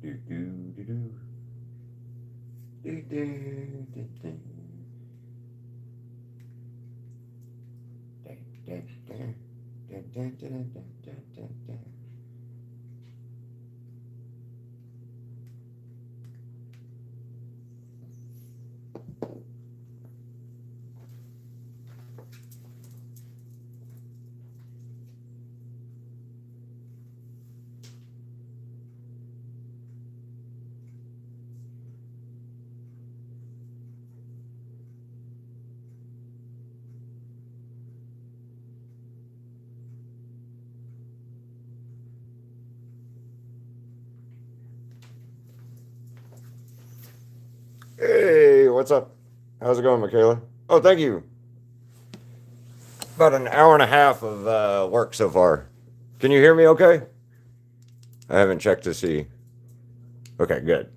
Do do do do. Do do do do. Dun, dun, dun, dun, dun, dun, dun, dun, dun. Hey, what's up? How's it going, Michaela? Oh, thank you. About an hour and a half of work so far. Can you hear me okay? I haven't checked to see. Okay, good.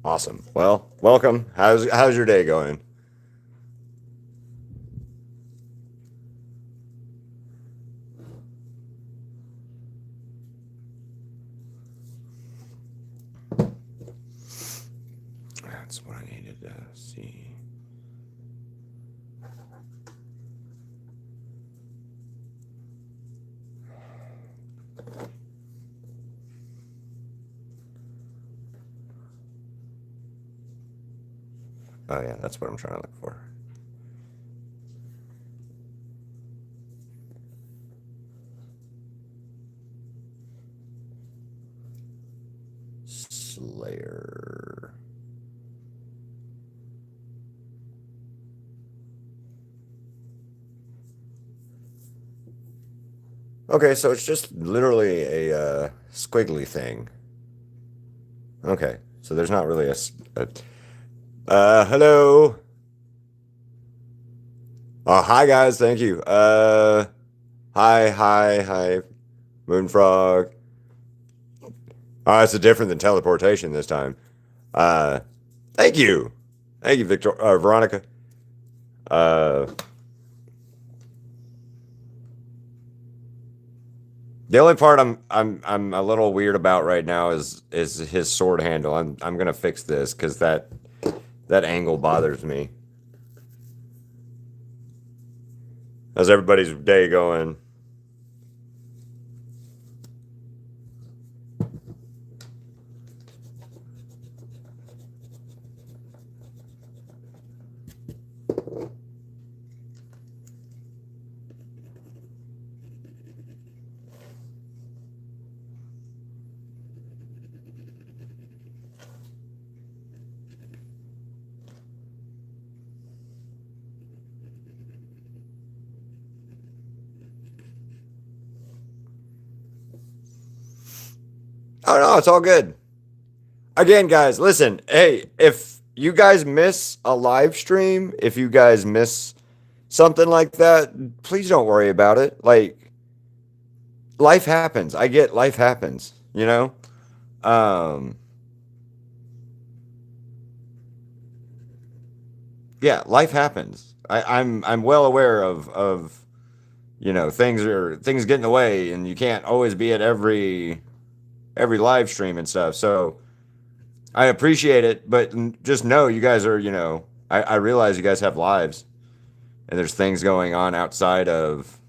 Awesome. Well, welcome. How's your day going? That's what I needed to see. Oh yeah, that's what I'm trying to look for. Slayer. Okay, so it's just literally a squiggly thing. Okay, so there's not really hello. Hi guys, thank you. Hi, Moonfrog. Oh, it's a different than teleportation this time. Uh, thank you, Victor, Veronica. Uh, the only part I'm a little weird about right now is his sword handle. I'm gonna fix this because that angle bothers me. How's everybody's day going? Oh no, it's all good. Again, guys, listen. Hey, if you guys miss a live stream, if you guys miss something like that, please don't worry about it. Like life happens. I get life happens, you know? Um yeah, life happens. I'm well aware of things get in the way and you can't always be at every live stream and stuff. So I appreciate it, but just know you guys are, I realize you guys have lives and there's things going on outside of,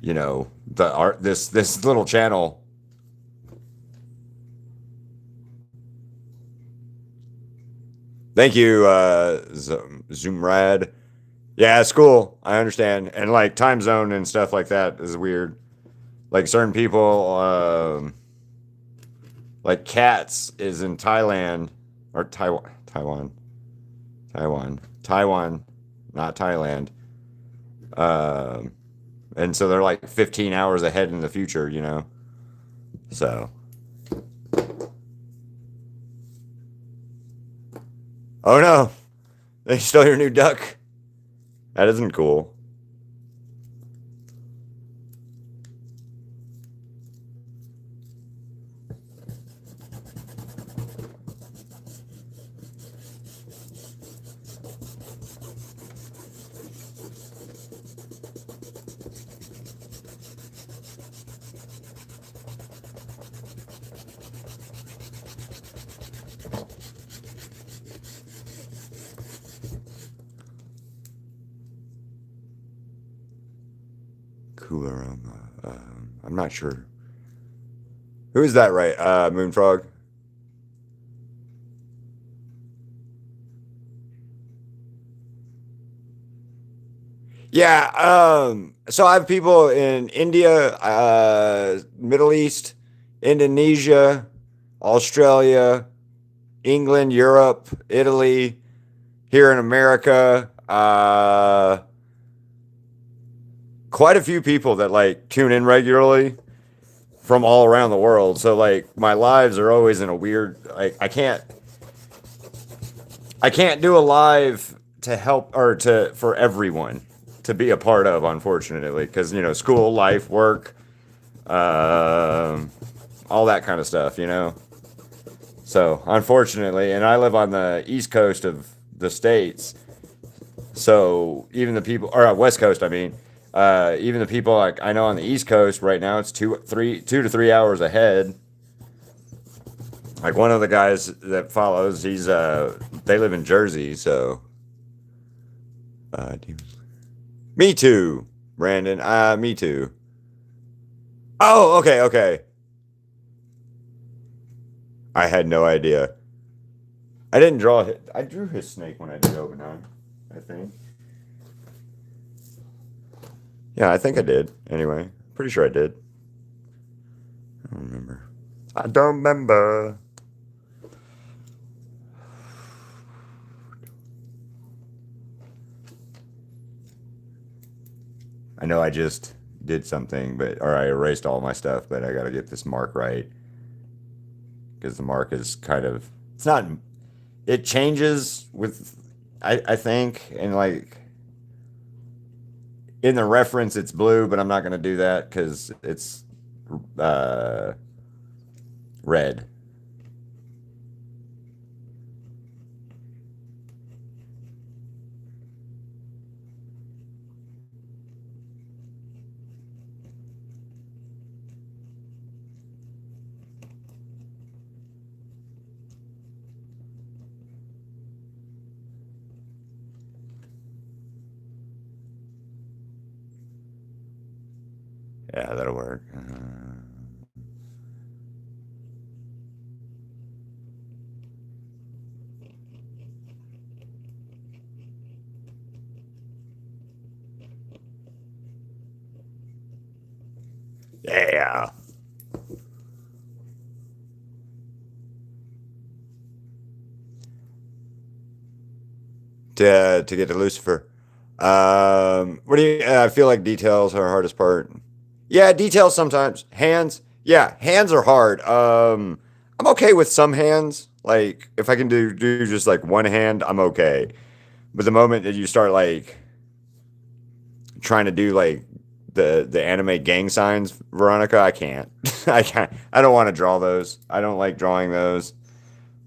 the art this little channel. Thank you, Zoomrad. Yeah, it's cool. I understand. And like time zone and stuff like that is weird. Like certain people, like Cats is in Thailand or Taiwan, not Thailand. Um, and so they're like 15 hours ahead in the future. So, oh no, they stole your new duck. That isn't cool. Cool aroma. I'm not sure. Who is that, right? Moonfrog. Yeah. So I have people in India, Middle East, Indonesia, Australia, England, Europe, Italy, here in America. Quite a few people that like tune in regularly from all around the world. So like my lives are always in a weird like I can't do a live to help or to for everyone to be a part of, unfortunately, because school, life, work, um, all that kind of stuff. So unfortunately, and I live on the east coast of the states, so even the people or west coast, I mean, even the people like I know on the east coast right now, it's 2 to 3 hours ahead. Like one of the guys that follows, they live in Jersey, so uh, me too, Brandon. Me too. Oh, okay, okay. I had no idea. I didn't draw it. I drew his snake when I did Obenheim, I think. Yeah, I think I did. Anyway, pretty sure I did. I don't remember. I don't remember. I know I just did something, or I erased all my stuff, but I got to get this mark right because the mark is kind of. It's not. It changes with. I think, and like in the reference, it's blue, but I'm not going to do that because it's uh, red. Yeah, that'll work. Yeah. To get to Lucifer. What do you? I feel like details are hardest part. Yeah, details sometimes. Hands. Yeah, hands are hard. I'm okay with some hands. Like if I can do just like one hand, I'm okay. But the moment that you start like trying to do like the anime gang signs, Veronica, I can't. I can't. I don't want to draw those. I don't like drawing those.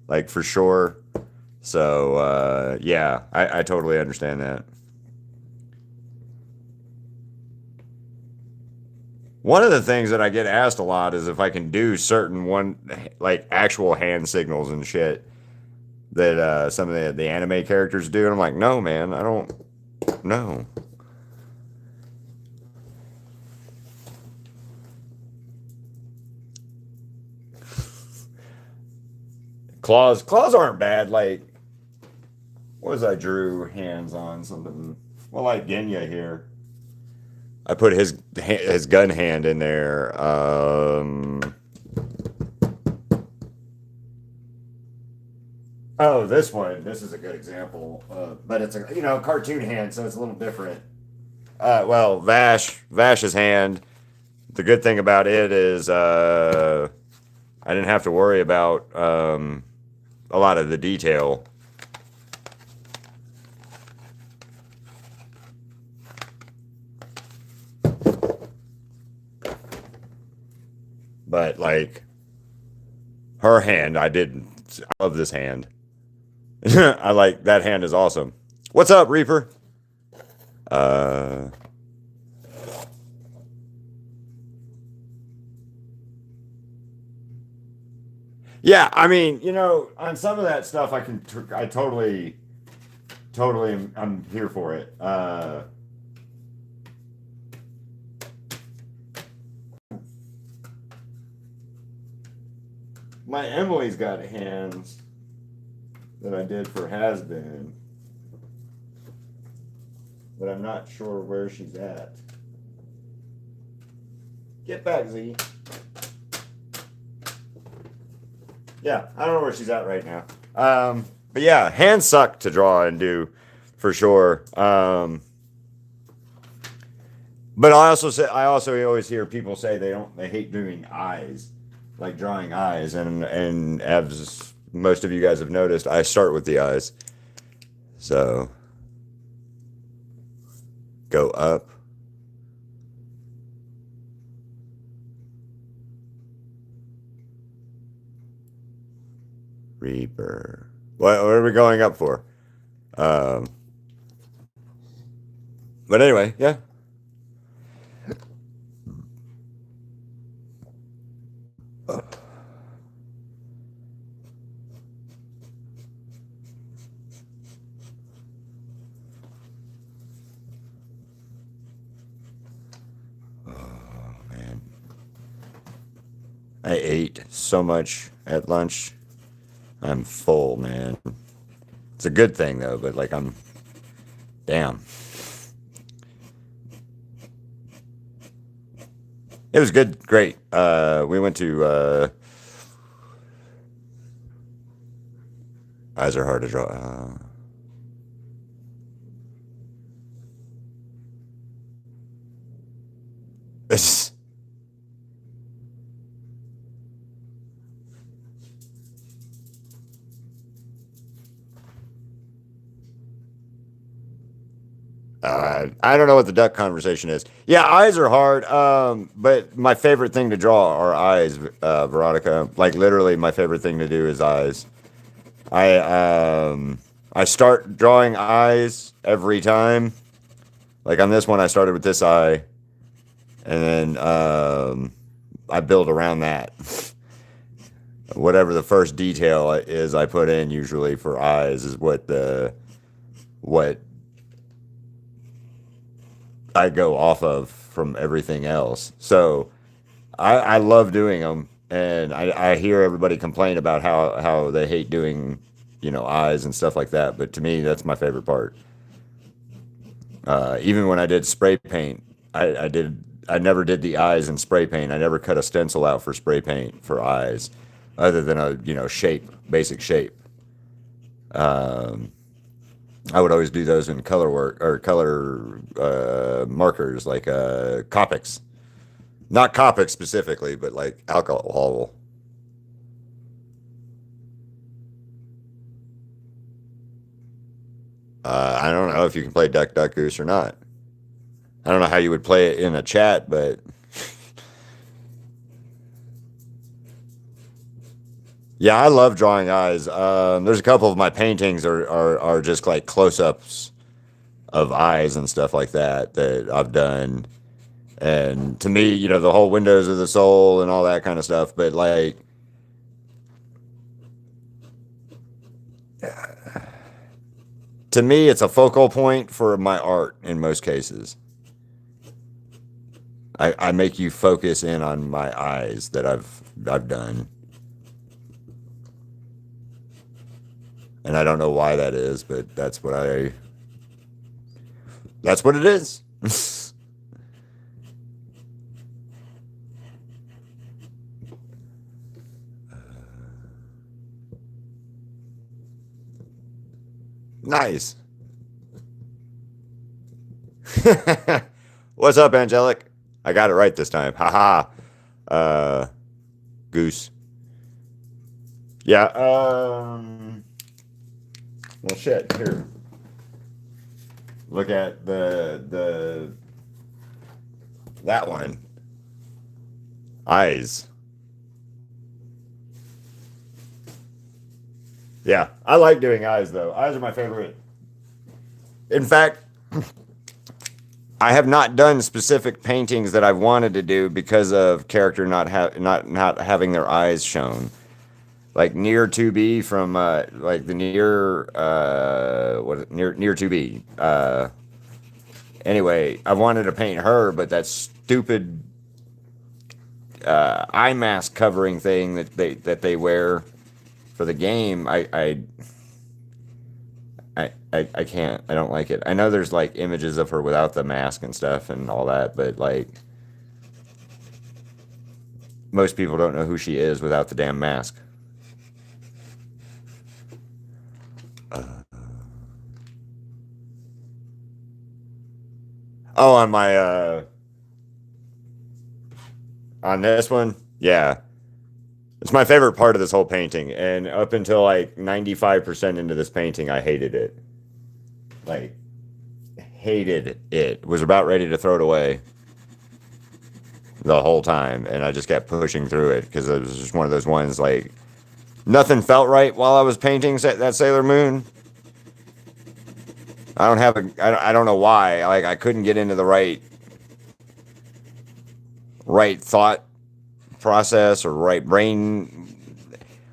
Like for sure. So yeah, I totally understand that. One of the things that I get asked a lot is if I can do certain one like actual hand signals and shit that some of the anime characters do, and I'm like, no, man, I don't know. Claws aren't bad. Like, what was I drew hands on something? Well, like Genya here. I put his gun hand in there. Oh, this one. This is a good example. But it's a cartoon hand, so it's a little different. Well, Vash's hand. The good thing about it is I didn't have to worry about a lot of the detail. But like her hand, I didn't. I love this hand. I like that hand is awesome. What's up, Reaper? Uh, Yeah, I mean, on some of that stuff, I totally, I'm here for it. My Emily's got hands that I did for Has Been, but I'm not sure where she's at. Get back, Ziggy. Yeah, I don't know where she's at right now. But yeah, hands suck to draw and do for sure. But I also always hear people say they hate doing eyes, like drawing eyes, and as most of you guys have noticed, I start with the eyes. So go up. Reaper. What are we going up for? Um, but anyway, yeah. Oh man, I ate so much at lunch. I'm full, man. It's a good thing though, but like I'm damn. It was good, great. We went to eyes are hard to draw. It's I don't know what the duck conversation is. Yeah, eyes are hard. But my favorite thing to draw are eyes, Veronica. Like literally, my favorite thing to do is eyes. I I start drawing eyes every time. Like on this one, I started with this eye, and then I build around that. Whatever the first detail is, I put in usually for eyes is what I go off of from everything else. So I love doing them, and I hear everybody complain about how they hate doing, eyes and stuff like that. But to me, that's my favorite part. Even when I did spray paint, I never did the eyes in spray paint. I never cut a stencil out for spray paint for eyes, other than a shape, basic shape. Um, I would always do those in color work or color markers like Copics. Not Copic specifically, but like alcohol. I don't know if you can play Duck Duck Goose or not. I don't know how you would play it in a chat, but yeah, I love drawing eyes. There's a couple of my paintings are just like close ups of eyes and stuff like that I've done. And to me, the whole windows of the soul and all that kind of stuff. But like, to me, it's a focal point for my art in most cases. I make you focus in on my eyes that I've done, and I don't know why that is, but that's what it is. Nice. What's up, Angelic? I got it right this time. Haha. Uh, Goose. Yeah. Well, shit. Here. Look at the that one. Eyes. Yeah, I like doing eyes though. Eyes are my favorite. In fact, I have not done specific paintings that I've wanted to do because of character not having their eyes shown. like near 2B from like the near what near 2B. Anyway, I wanted to paint her, but that stupid eye mask covering thing that they wear for the game, I can't. I don't like it. I know there's like images of her without the mask and stuff and all that, but like most people don't know who she is without the damn mask. Oh, on my on this one, yeah, it's my favorite part of this whole painting. And up until like 95% into this painting, I hated it. Like hated it. Was about ready to throw it away the whole time, and I just kept pushing through it because it was just one of those ones like nothing felt right while I was painting that Sailor Moon. I don't have I don't know why. Like I couldn't get into the right thought process or right brain.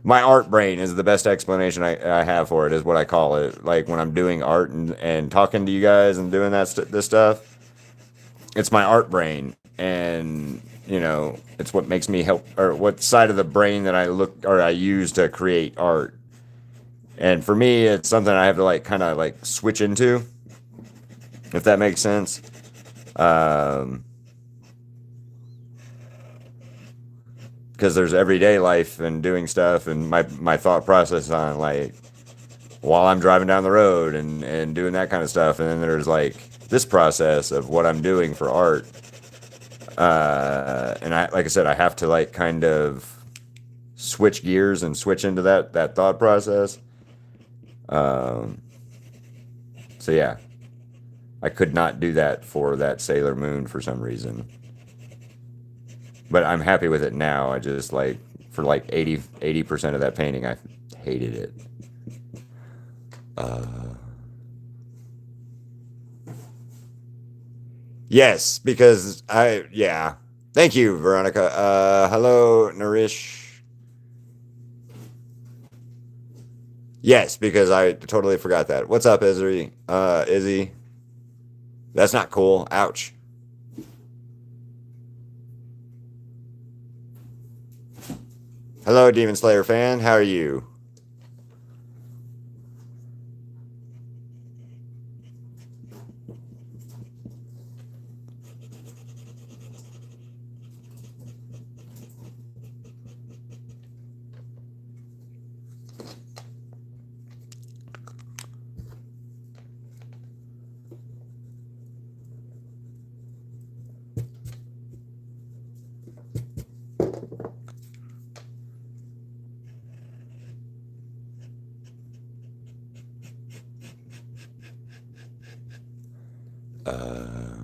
My art brain is the best explanation I have for it, is what I call it. Like when I'm doing art and talking to you guys and doing this stuff, it's my art brain. And, it's what makes me help, or what side of the brain that I use to create art. And for me, it's something I have to like kind of like switch into, if that makes sense. Because there's everyday life and doing stuff, and my thought process on like while I'm driving down the road and doing that kind of stuff, and then there's like this process of what I'm doing for art. And like I said, I have to like kind of switch gears and switch into that thought process. Um, so yeah, I could not do that for that Sailor Moon for some reason. But I'm happy with it now. I just like for like 80% of that painting, I hated it. Yes, because yeah. Thank you, Veronica. Hello, Narish. Yes, because I totally forgot that. What's up, Izzy? Izzy? That's not cool. Ouch. Hello, Demon Slayer fan. How are you? Uh,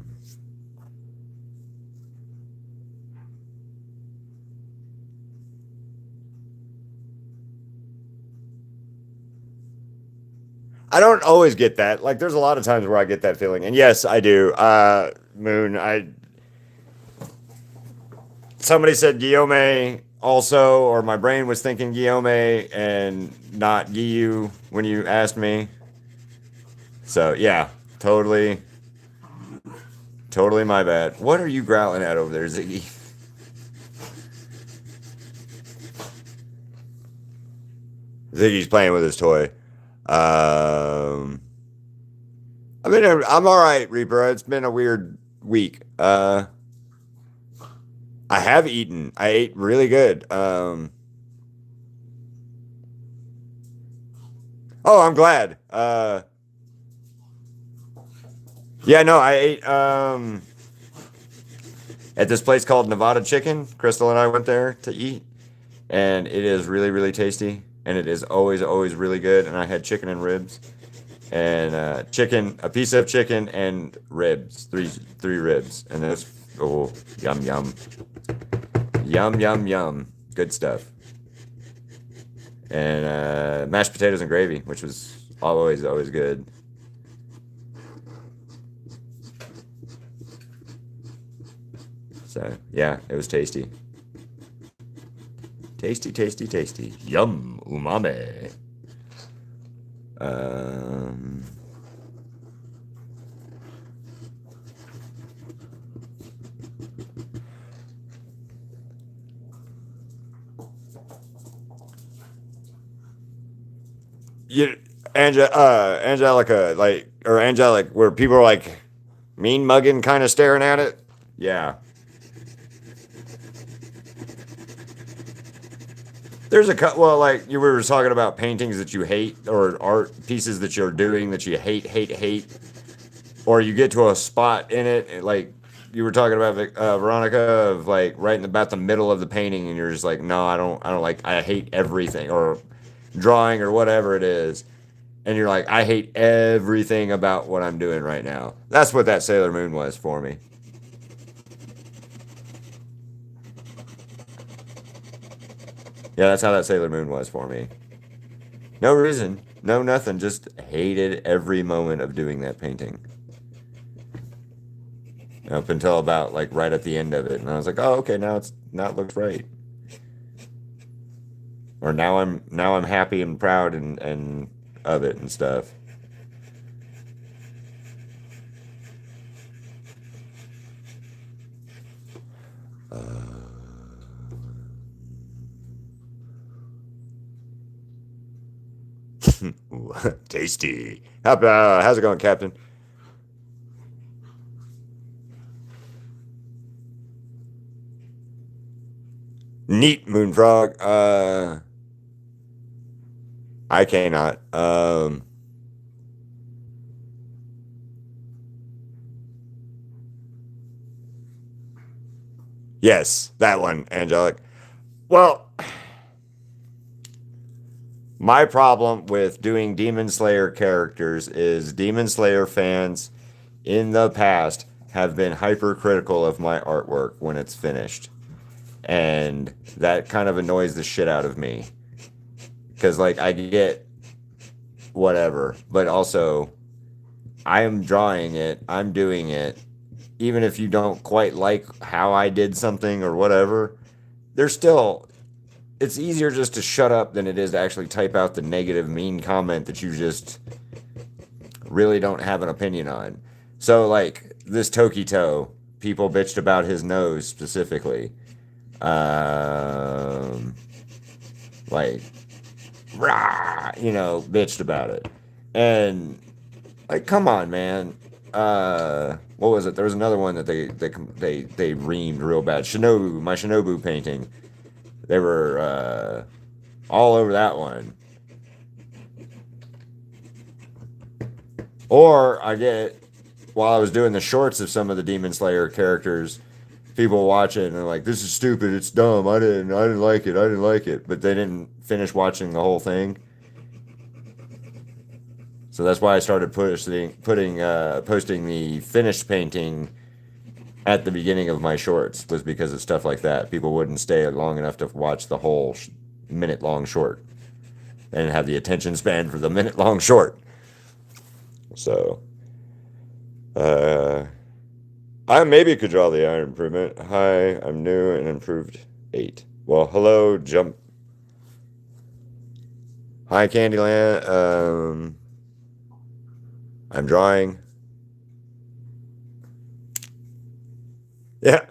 I don't always get that. Like, there's a lot of times where I get that feeling, and yes, I do. Moon, somebody said Guillaume also, or my brain was thinking Guillaume and not Giyu when you asked me. So yeah, totally my bad. What are you growling at over there, Ziggy? Ziggy's playing with his toy. I mean, I'm all right, Reaper. It's been a weird week. I have eaten. I ate really good. Oh, I'm glad. Yeah, no, I ate at this place called Nevada Chicken. Crystal and I went there to eat, and it is really, really tasty, and it is always, always really good. And I had chicken and ribs, and a piece of chicken and ribs, three ribs, and those, oh, yum, yum, yum, yum, yum, good stuff. And mashed potatoes and gravy, which was always, always good. So yeah, it was tasty. Tasty, tasty, tasty. Yum, umami. Um, you, Angelica, like, or Angelic, where people are like mean mugging, kind of staring at it. Yeah. There's well, like you were talking about paintings that you hate or art pieces that you're doing that you hate, or you get to a spot in it, like you were talking about Veronica, of like right in about the middle of the painting, and you're just like, no, I don't like, I hate everything, or drawing or whatever it is, and you're like, I hate everything about what I'm doing right now. That's what that Sailor Moon was for me. Yeah, that's how that Sailor Moon was for me. No reason, no nothing, just hated every moment of doing that painting. Up until about like right at the end of it, and I was like, oh, okay, now it looks right. Or now I'm happy and proud and of it and stuff. Ooh, tasty. How's it going, Captain? Neat, Moonfrog. I cannot. Yes, that one, Angelic. Well, my problem with doing Demon Slayer characters is Demon Slayer fans in the past have been hypercritical of my artwork when it's finished. And that kind of annoys the shit out of me. Because, like, I get whatever, but also I am drawing it, I'm doing it. Even if you don't quite like how I did something or whatever, there's still, it's easier just to shut up than it is to actually type out the negative, mean comment that you just really don't have an opinion on. So, like, this Tokito, people bitched about his nose specifically. Um, like, rah, bitched about it. And, like, come on, man. What was it? There was another one that they reamed real bad. Shinobu, my Shinobu painting. They were all over that one. Or I get, while I was doing the shorts of some of the Demon Slayer characters, people watch it and they're like, "This is stupid. It's dumb. I didn't like it. I didn't like it." But they didn't finish watching the whole thing. So that's why I started posting the finished painting at the beginning of my shorts, was because of stuff like that. People wouldn't stay long enough to watch the whole minute long short and have the attention span for the minute long short. So, uh, I maybe could draw the iron improvement. Hi, I'm new and improved 8. Well, hello, jump. Hi, Candyland. I'm drawing. Yeah,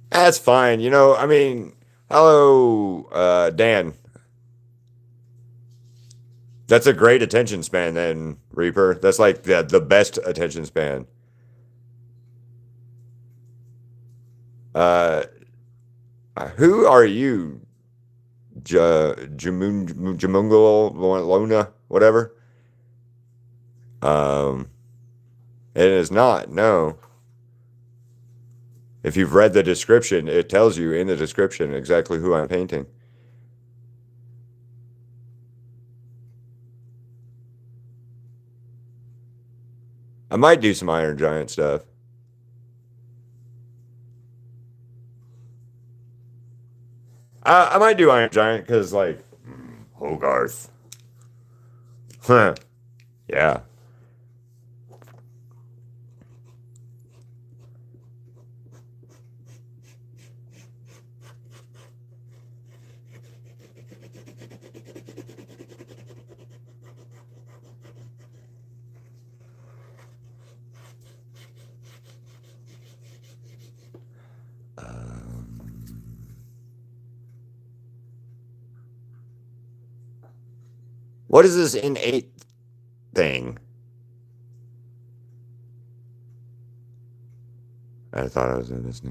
that's fine. I mean, hello, Dan. That's a great attention span, then, Reaper. That's like the best attention span. Uh, who are you, Jamungo Lona, whatever? Um, it is not. No. If you've read the description, it tells you in the description exactly who I'm painting. I might do some Iron Giant stuff. I might do Iron Giant because, like, Hogarth. Huh. Yeah. What is this innate thing? I thought I was in this.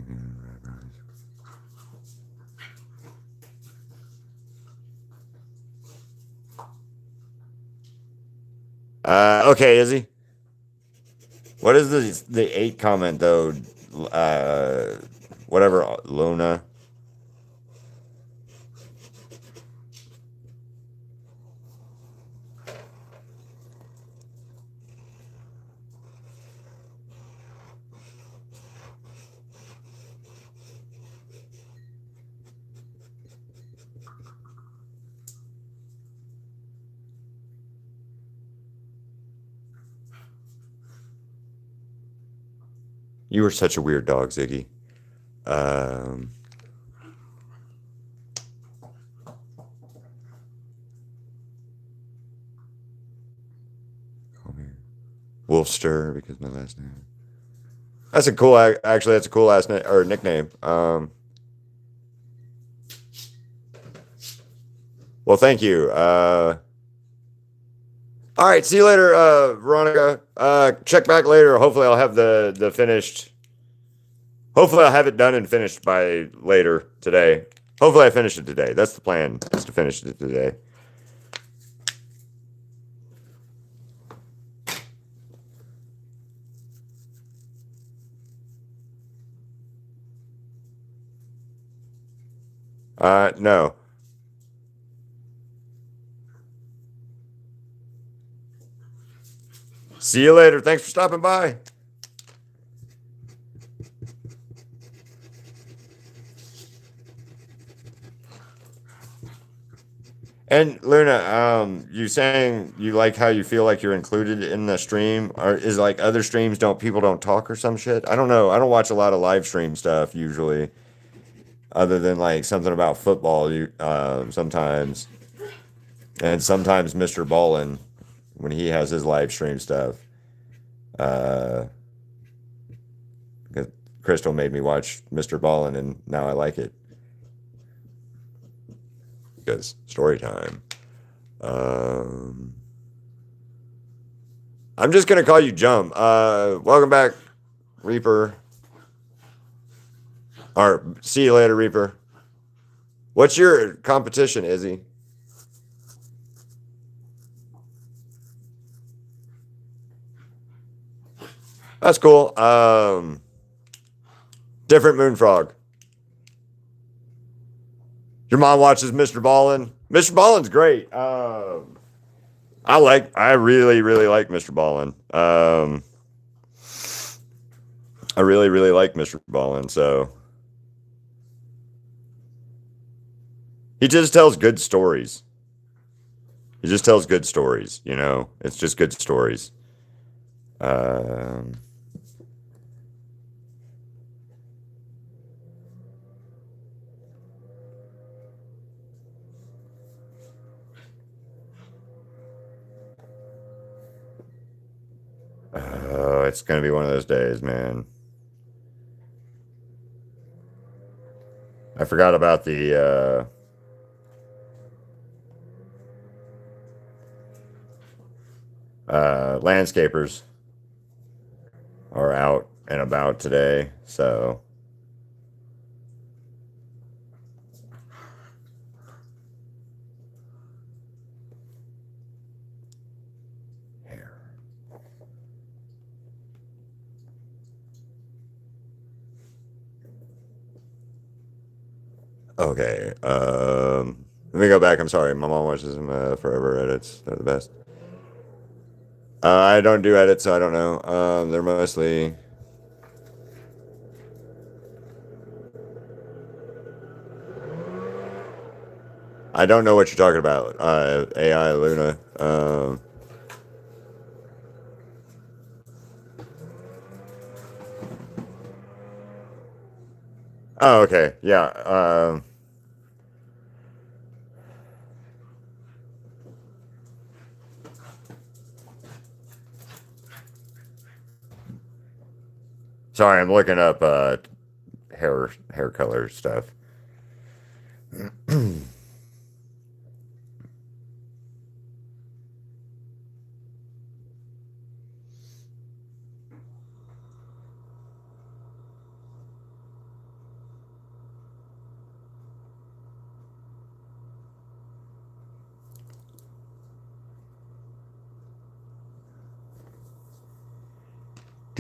Okay, Izzy. What is the eight comment though? Uh, whatever, Luna. You were such a weird dog, Ziggy. Um, Come here. Wolfster, because my last name. That's a cool. Actually, that's a cool last name or nickname. Well, thank you. All right. See you later, Veronica. Check back later. Hopefully, I'll have the finished. Hopefully, I'll have it done and finished by later today. Hopefully, I finish it today. That's the plan. Is to finish it today. No. See you later. Thanks for stopping by. And Luna, you saying you like how you feel like you're included in the stream, or is like other streams people don't talk or some shit? I don't know. I don't watch a lot of live stream stuff usually, other than like something about football. You sometimes, and sometimes Mr. Ballin when he has his live stream stuff. Uh, because Crystal made me watch Mr. Ballin, and now I like it. Because story time. I'm just gonna call you Jump. Welcome back, Reaper. Or see you later, Reaper. What's your competition, Izzy? That's cool. Different Moonfrog. Your mom watches Mr. Ballin. Mr. Ballin's great. I really, really like Mr. Ballin. I really, really like Mr. Ballin. So he just tells good stories. He just tells good stories. You know, it's just good stories. Oh, it's gonna be one of those days, man. I forgot about the landscapers are out and about today, so here. Okay. Let me go back. I'm sorry. My mom watches them forever edits. They're the best. I don't do edits, so I don't know. They're mostly. I don't know what you're talking about. AI Luna. Oh, okay. Yeah. Sorry, I'm looking up hair color stuff.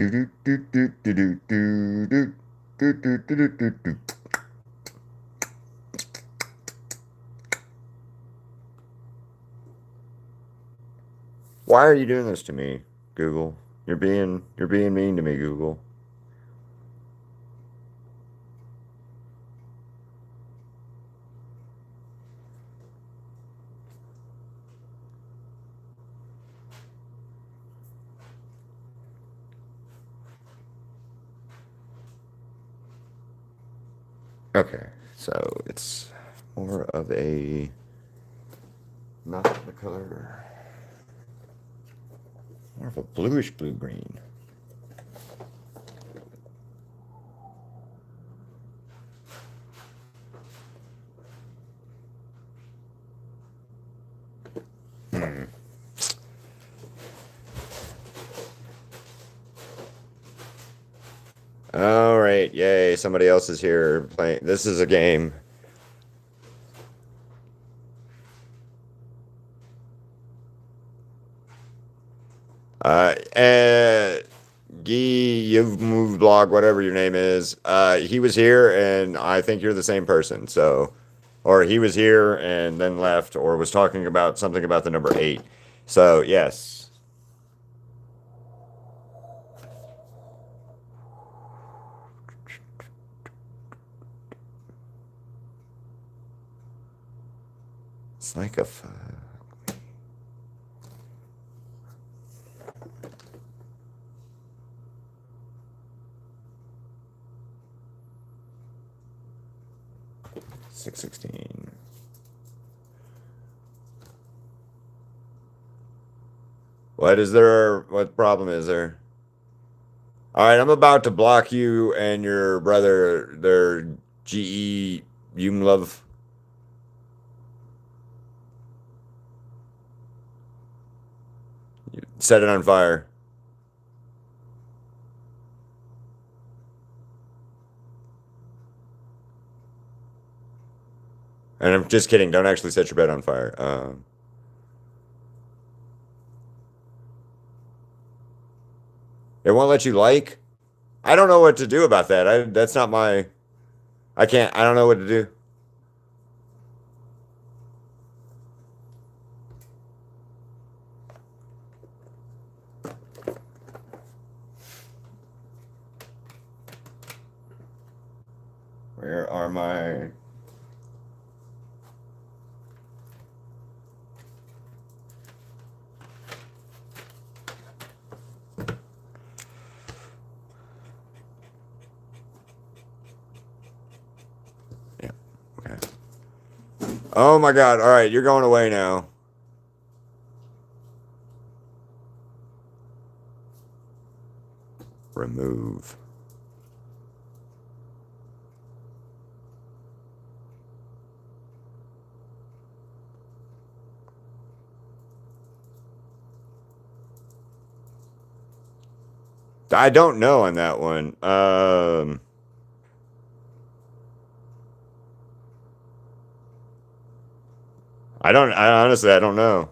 Why are you doing this to me, Google? You're being mean to me, Google. Okay, so it's more of a not the color, more of a bluish blue green. All right, yay! Somebody else is here playing. This is a game. Guy, you've moved blog, whatever your name is. He was here, and I think you're the same person. So, or he was here and then left, or was talking about something about the number 8. So, yes. It's like a fuck. $6.16. What is there? What problem is there? All right, I'm about to block you and your brother, their GE Umlove. Set it on fire. And I'm just kidding. Don't actually set your bed on fire. It won't let you like? I don't know what to do about that. That's not my... I can't... I don't know what to do. Where are my... Yeah, okay. Oh my God. All right, you're going away now. Remove. I don't know on that one. I honestly, I don't know.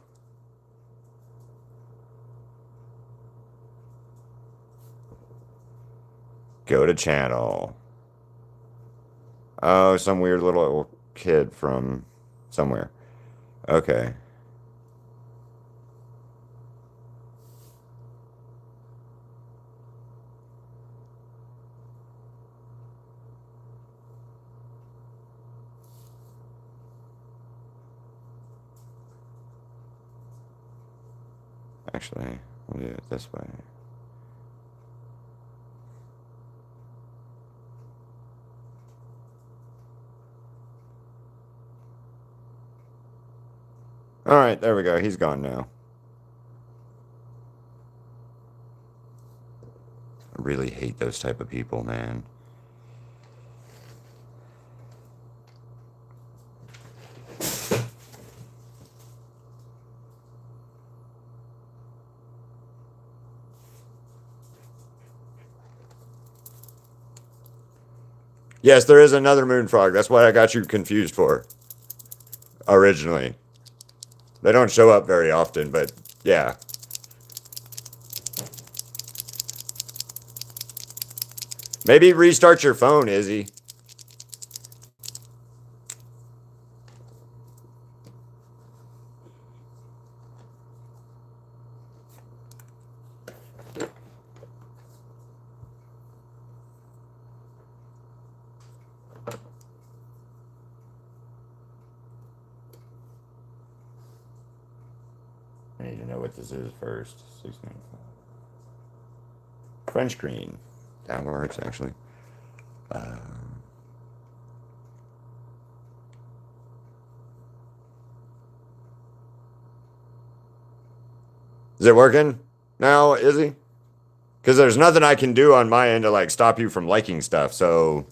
Go to channel. Oh, some weird little kid from somewhere. Okay. Actually, we'll do it this way. All right, there we go. He's gone now. I really hate those type of people, man. Yes, there is another moon frog. That's what I got you confused for. Originally. They don't show up very often, but yeah. Maybe restart your phone, Izzy. I need to know what this is first. 695. French screen. That works, actually. Is it working now, Izzy? Because there's nothing I can do on my end to like stop you from liking stuff. So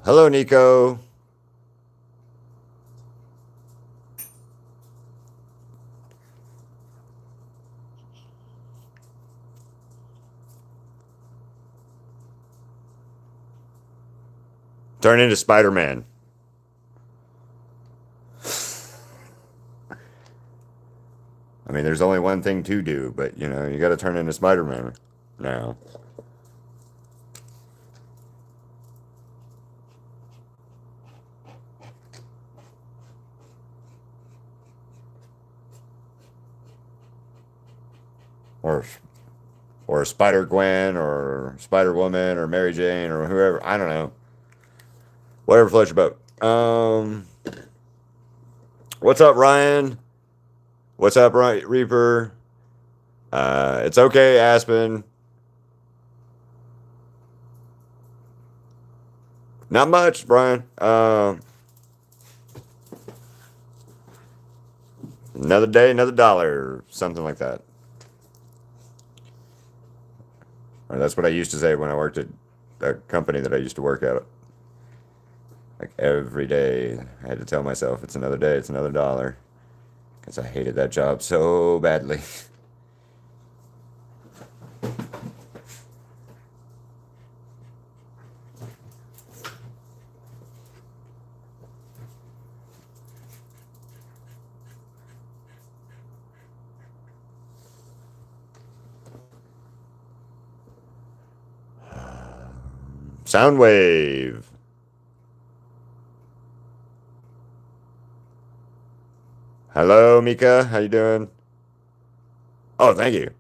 hello, Nico. Turn into Spider-Man. I mean, there's only one thing to do, but you know, you got to turn into Spider-Man now. Or Spider-Gwen or Spider-Woman or Mary Jane or whoever. I don't know. Whatever floats your boat. What's up, Ryan? What's up, Reaper? It's okay, Aspen. Not much, Brian. Another day, another dollar, something like that. Or that's what I used to say when I worked at a company that I used to work at. Like every day, I had to tell myself it's another day, it's another dollar. Because I hated that job so badly. Soundwave. Hello, Mika. How you doing? Oh, thank you.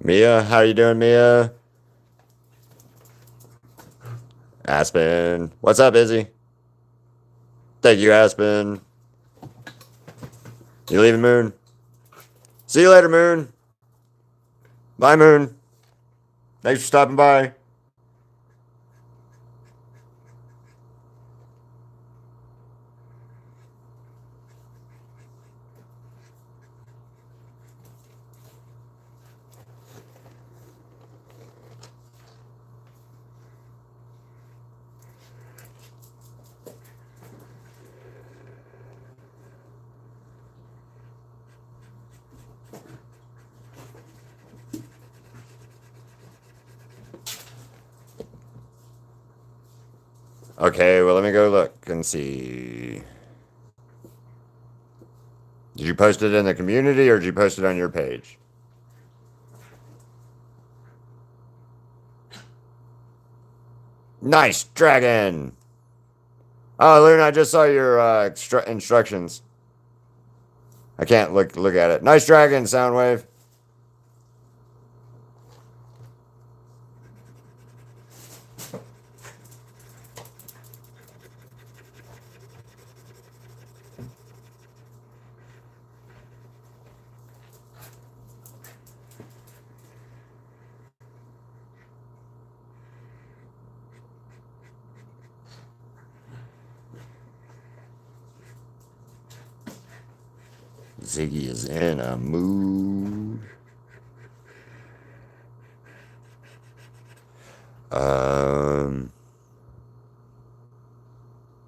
Mia, how you doing, Mia? Aspen. What's up, Izzy? Thank you, Aspen. You leaving, Moon? See you later, Moon. Bye, Moon. Thanks for stopping by. Okay, well, let me go look and see. Did you post it in the community or did you post it on your page? Nice dragon. Oh, Luna, I just saw your instructions. I can't look at it. Nice dragon, Soundwave. Ziggy is in a mood.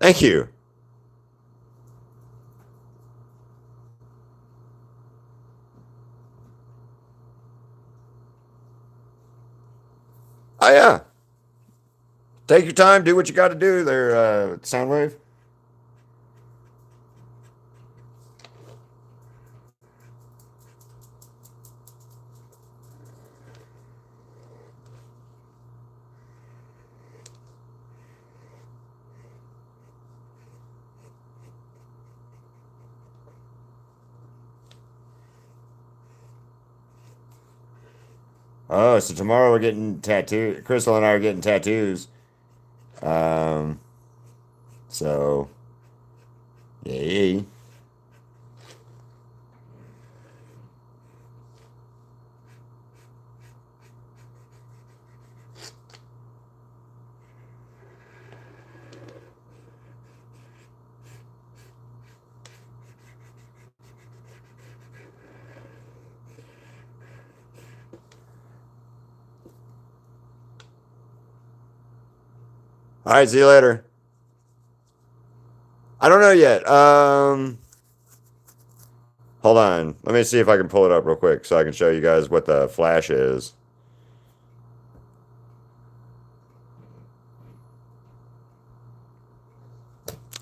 Thank you. Oh yeah. Take your time. Do what you got to do there, Soundwave. Oh, so tomorrow we're getting tattoo. Crystal and I are getting tattoos. Um, so yay. All right, see you later. I don't know yet. Hold on. Let me see if I can pull it up real quick so I can show you guys what the flash is.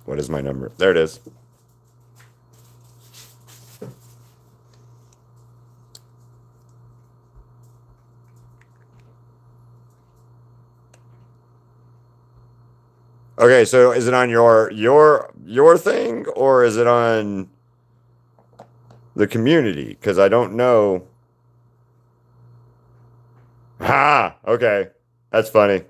What is my number? There it is. Okay, so is it on your thing or is it on the community? Because I don't know. Ha! Okay. That's funny.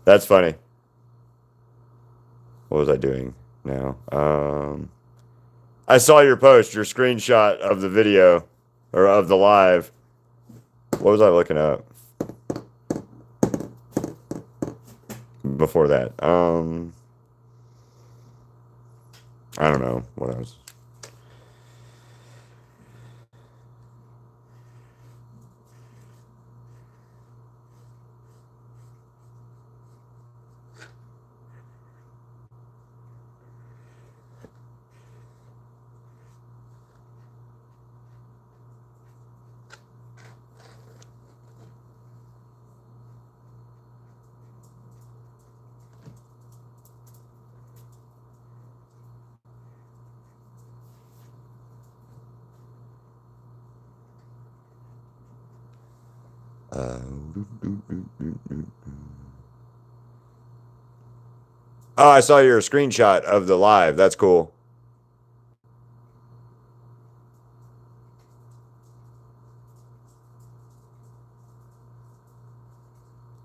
That's funny. What was I doing now? I saw your post, your screenshot of the video or of the live. What was I looking up before that? I don't know what I was. Oh, I saw your screenshot of the live. That's cool.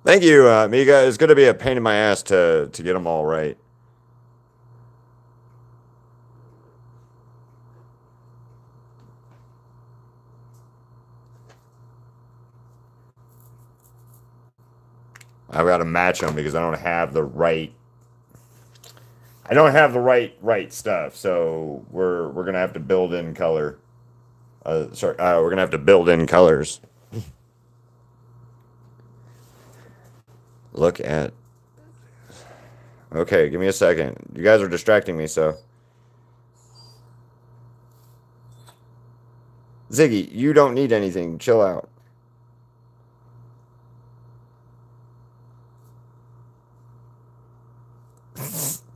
Thank you, Mika. It's going to be a pain in my ass to get them all right. I've got to match them because I don't have the right. I don't have the right stuff, so we're gonna have to build in color. We're gonna have to build in colors. Look at. Okay, give me a second. You guys are distracting me, so. Ziggy, you don't need anything. Chill out.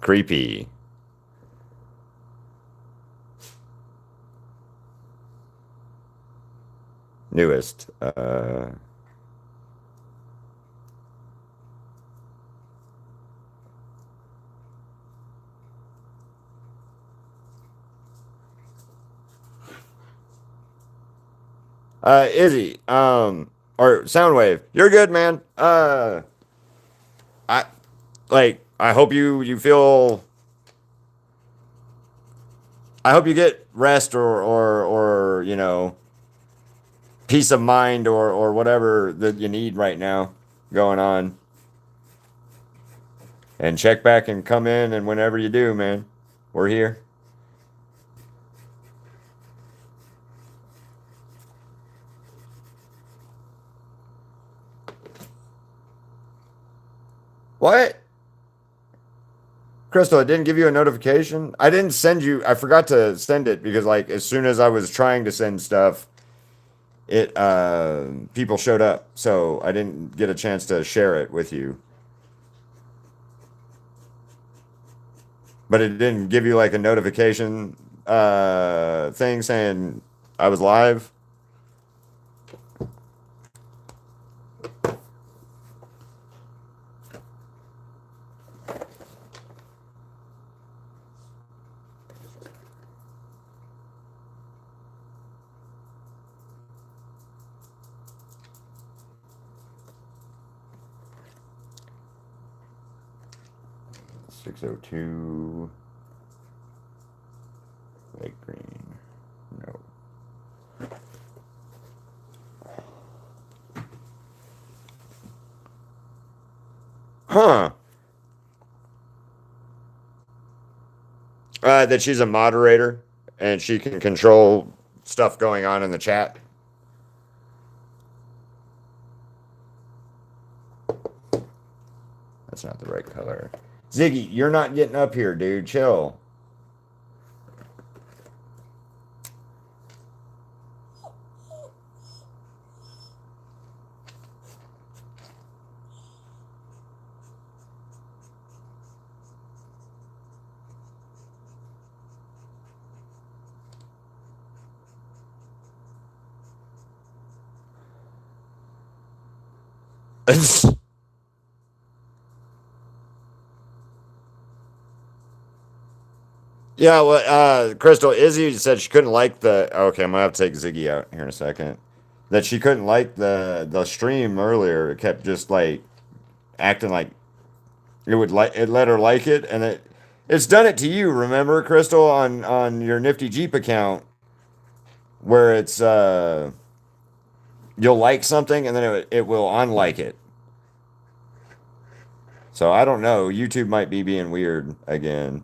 Creepy. Newest. Izzy, or Soundwave, you're good, man. I I hope you feel. I hope you get rest or peace of mind or whatever that you need right now going on. And check back and come in, and whenever you do, man, we're here. What? Crystal, it didn't give you a notification? I didn't send you, I forgot to send it because like as soon as I was trying to send stuff, it people showed up. So I didn't get a chance to share it with you. But it didn't give you like a notification thing saying I was live. 602 light green. No. Huh. That she's a moderator and she can control stuff going on in the chat. That's not the right color. Ziggy, you're not getting up here, dude. Chill. Yeah, well, Crystal, Izzy said she couldn't like the. Okay, I'm gonna have to take Ziggy out here in a second. That she couldn't like the stream earlier. It kept just like acting like it let her like it, and it's done it to you. Remember, Crystal, on your Nifty Jeep account, where it's you'll like something and then it will unlike it. So I don't know. YouTube might be being weird again.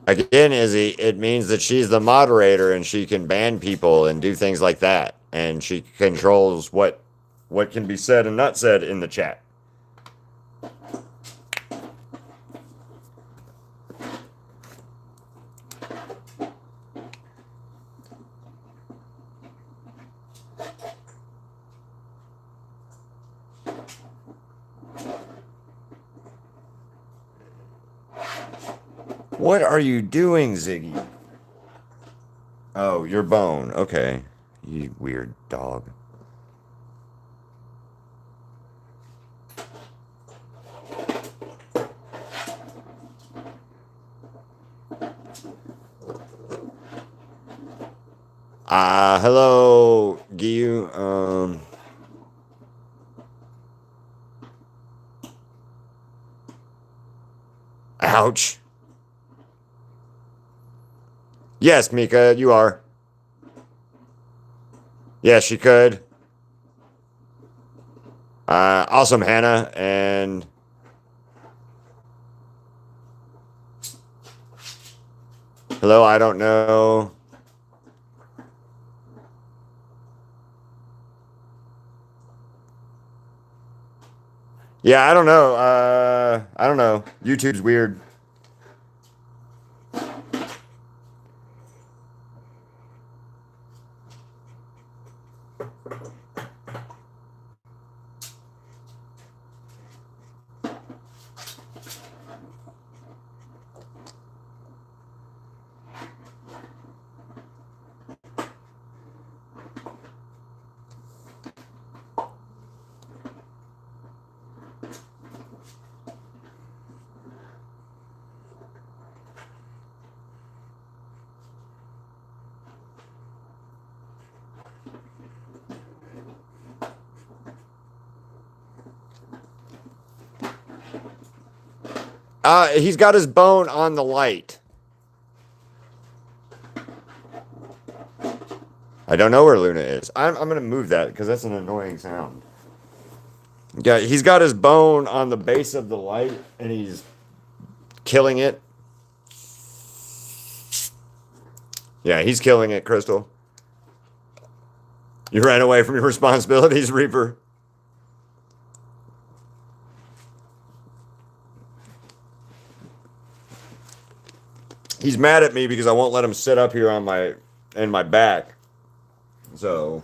Again, Izzy, it means that she's the moderator and she can ban people and do things like that, and she controls what can be said and not said in the chat. What are you doing, Ziggy? Oh, your bone. Okay. You weird dog. Hello, Giyu. Ouch. Yes, Mika, you are. Yes, she could. Awesome, Hannah, and hello, I don't know. Yeah, I don't know. I don't know. YouTube's weird. He's got his bone on the light. I don't know where Luna is. I'm gonna move that because that's an annoying sound. Yeah, he's got his bone on the base of the light and he's killing it. Yeah, he's killing it, Crystal. You ran away from your responsibilities, Reaper. He's mad at me because I won't let him sit up here on my back. So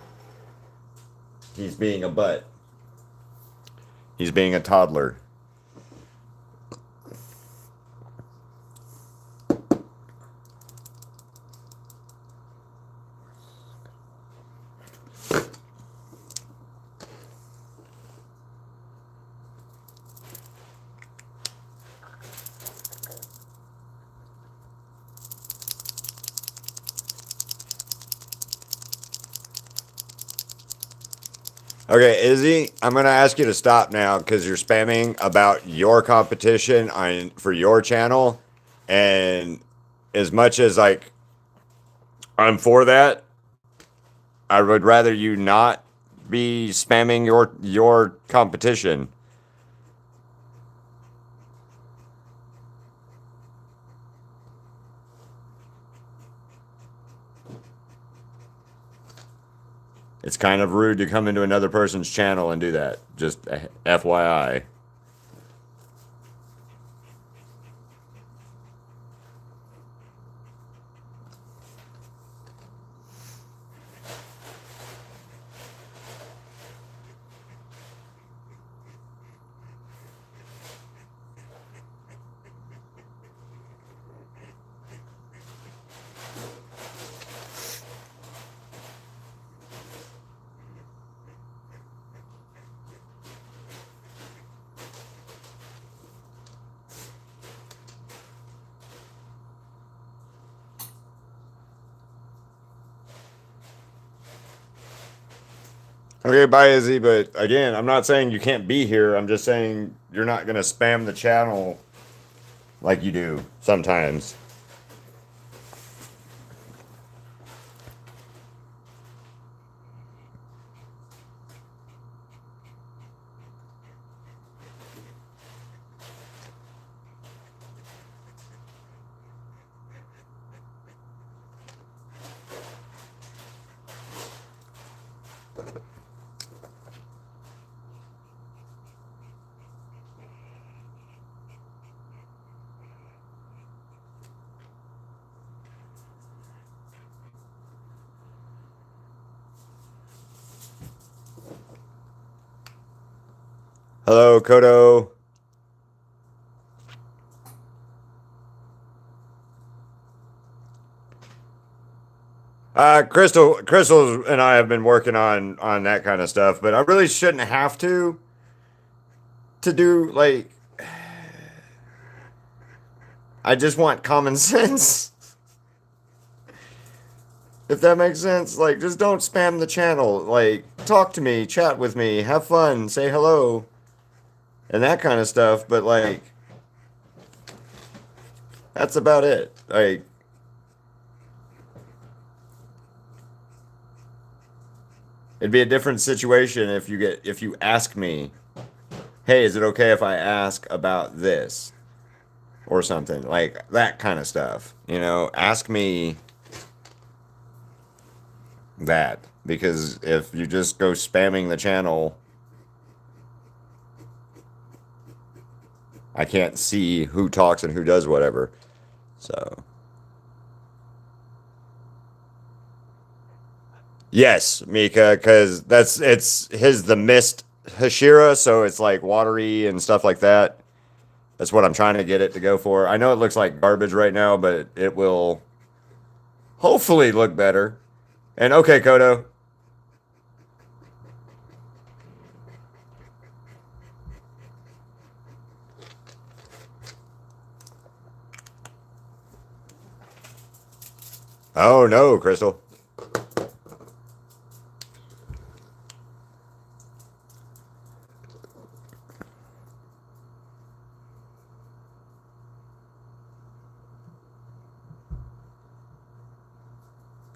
he's being a butt. He's being a toddler. Okay, Izzy, I'm gonna ask you to stop now because you're spamming about your competition on for your channel, and as much as like I'm for that, I would rather you not be spamming your competition. It's kind of rude to come into another person's channel and do that. Just FYI. Okay, bye, Izzy. But again, I'm not saying you can't be here. I'm just saying you're not gonna spam the channel like you do sometimes. Hello, Kodo. Crystal and I have been working on that kind of stuff, but I really shouldn't have to do like. I just want common sense. If that makes sense, like just don't spam the channel. Like talk to me, chat with me, have fun, say hello, and that kind of stuff. But like that's about it. Like it'd be a different situation if you ask me, "Hey, is it okay if I ask about this?" or something. Like that kind of stuff. You know, ask me that because if you just go spamming the channel I can't see who talks and who does whatever. So yes, Mika, because it's his the mist Hashira, so it's like watery and stuff like that. That's what I'm trying to get it to go for. I know it looks like garbage right now, but it will hopefully look better. And okay, Kodo. Oh no, Crystal.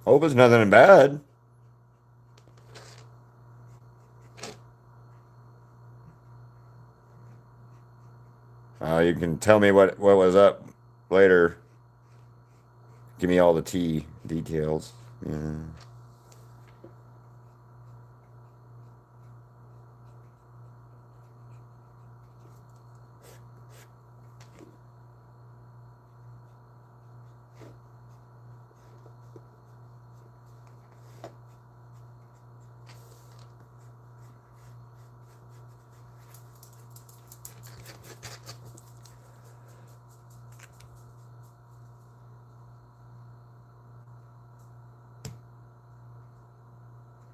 Hope it's nothing bad. You can tell me what was up later. Give me all the tea details. Yeah.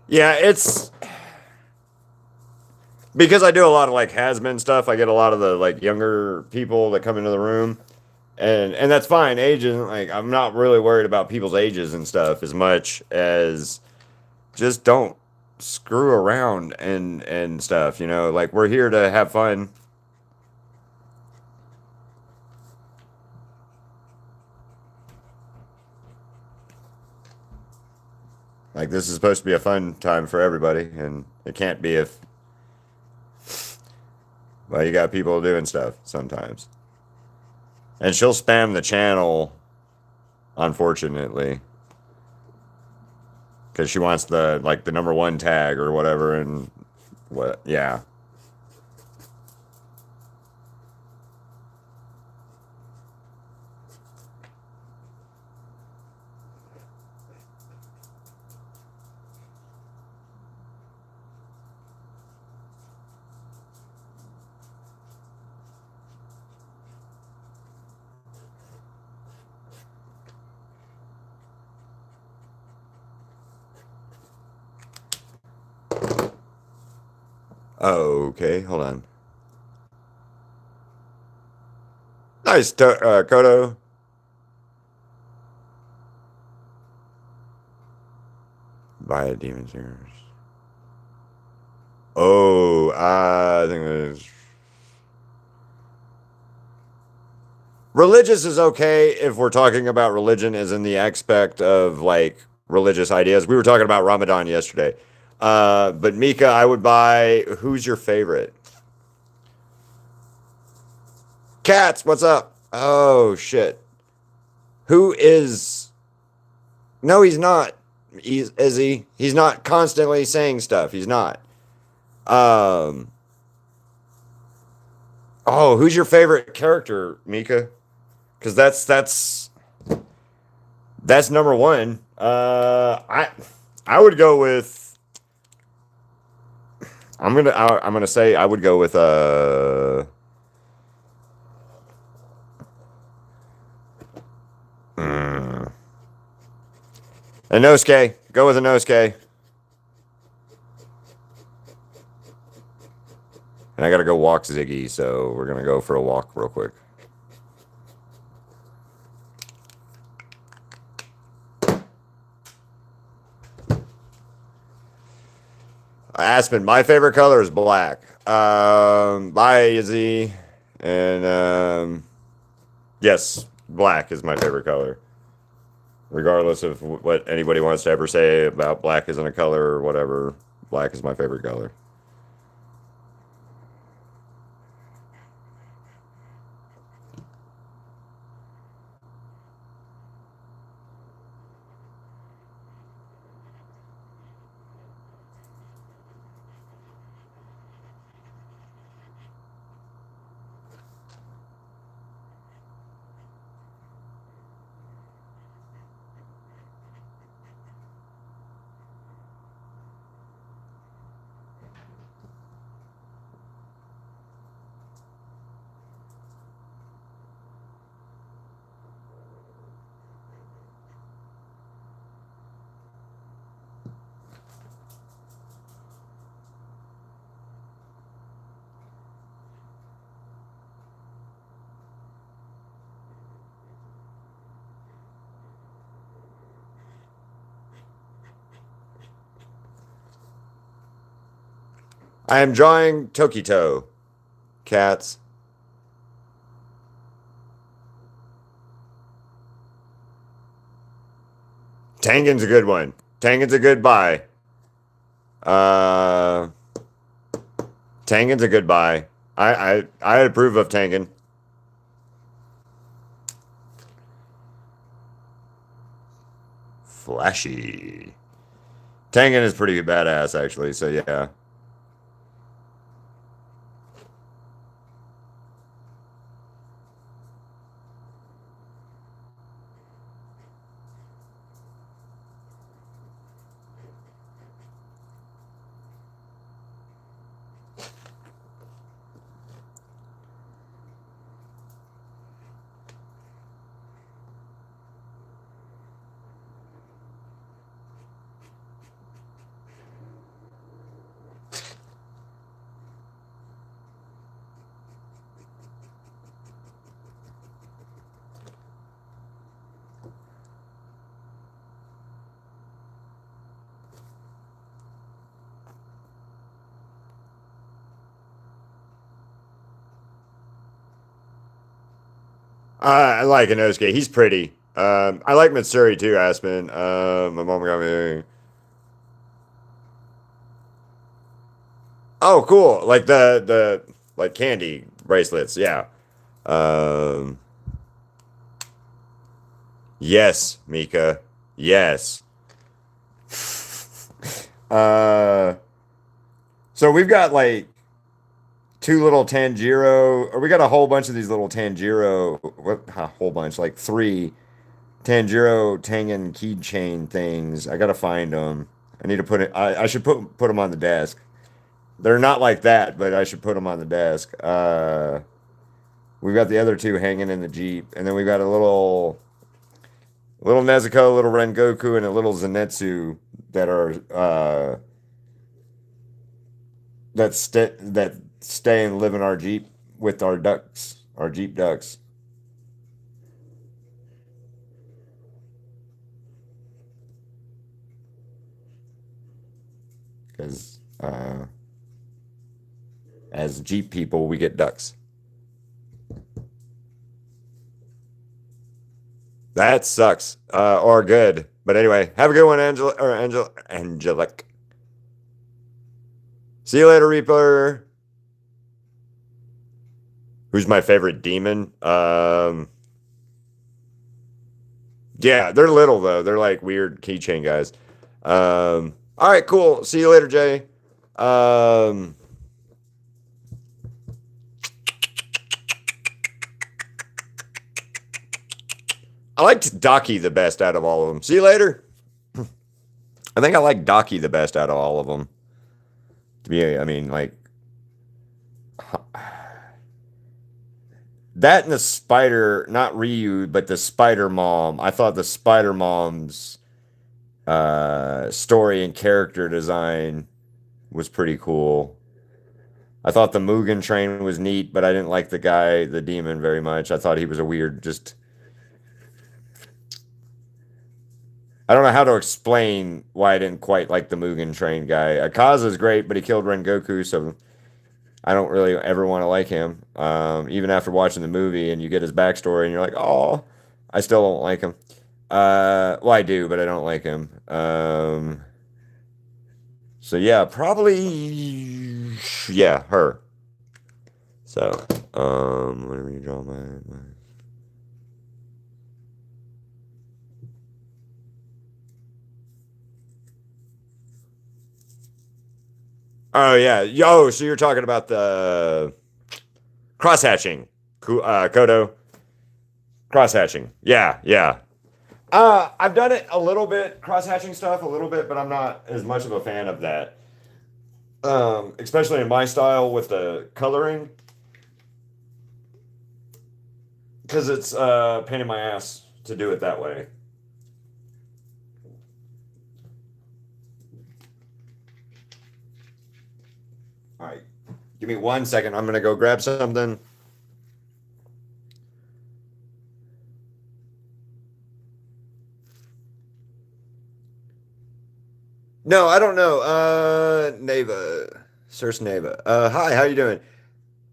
Yeah, it's because I do a lot of like has-been stuff. I get a lot of the like younger people that come into the room, and that's fine. Age isn't like I'm not really worried about people's ages and stuff as much as just don't screw around and stuff. You know, like we're here to have fun. Like this is supposed to be a fun time for everybody, and it can't be if well you got people doing stuff sometimes. And she'll spam the channel, unfortunately, because she wants the like the number one tag or whatever, and what? Yeah. Okay, hold on. Nice, Kodo. Via Demon Singers. Oh, I think there's religious is okay if we're talking about religion as in the aspect of like religious ideas. We were talking about Ramadan yesterday. But Mika, I would buy. Who's your favorite? Cats, what's up? Oh shit. Who is? No, he's not. Is he? He's not constantly saying stuff. He's not. Um. Oh, who's your favorite character, Mika? Because that's number one. I would go with. I'm gonna say I would go with mm, Inosuke. Go with Inosuke. And I gotta go walk Ziggy, so we're gonna go for a walk real quick. Aspen, my favorite color is black. Bye, Izzy. And yes, black is my favorite color. Regardless of what anybody wants to ever say about black isn't a color or whatever, black is my favorite color. I am drawing Tokito cats. Tangen's a good one. Tangen's a good buy. Uh, Tangen's a good buy. I approve of Tangen. Flashy. Tangen is pretty badass, actually. So yeah. I like Inosuke. He's pretty. I like Matsuri too, Aspen. My mom got me. Oh, cool. Like the like candy bracelets. Yeah. Um, yes, Mika. Yes. Uh, so we've got like two little Tanjiro, or we got a whole bunch of these little Tanjiro. What? A whole bunch, like three Tanjiro Tengen keychain things. I gotta find them. I need to put it. I should put them on the desk. They're not like that, but I should put them on the desk. We've got the other two hanging in the Jeep, and then we've got a little Nezuko, a little Rengoku, and a little Zenitsu that are that stay and live in our Jeep with our ducks, our Jeep ducks. Because as Jeep people, we get ducks. That sucks. Or good. But anyway, have a good one, Angelic. See you later, Reaper. Who's my favorite demon? Yeah, they're little though. They're like weird keychain guys. All right, cool. See you later, Jay. Um, I liked Daki the best out of all of them. See you later. I think I like Daki the best out of all of them. To be, I mean, like that and the spider, not Ryu, but the Spider Mom. I thought the Spider Mom's story and character design was pretty cool. I thought the Mugen Train was neat, but I didn't like the guy, the demon, very much. I thought he was a weird, just. I don't know how to explain why I didn't quite like the Mugen Train guy. Akaza's great, but he killed Rengoku, so I don't really ever want to like him. Even after watching the movie and you get his backstory and you're like, oh, I still don't like him. Well, I do, but I don't like him. So yeah, probably, yeah, her. So, let me draw my. Oh yeah, yo. So you're talking about the cross hatching, Kodo cross hatching. Yeah, yeah. I've done it a little bit, cross hatching stuff a little bit, but I'm not as much of a fan of that. Especially in my style with the coloring, because it's a pain in my ass to do it that way. All right, give me 1 second. I'm gonna go grab something. No, I don't know. Neva. Sir Sneva. Hi, how you doing?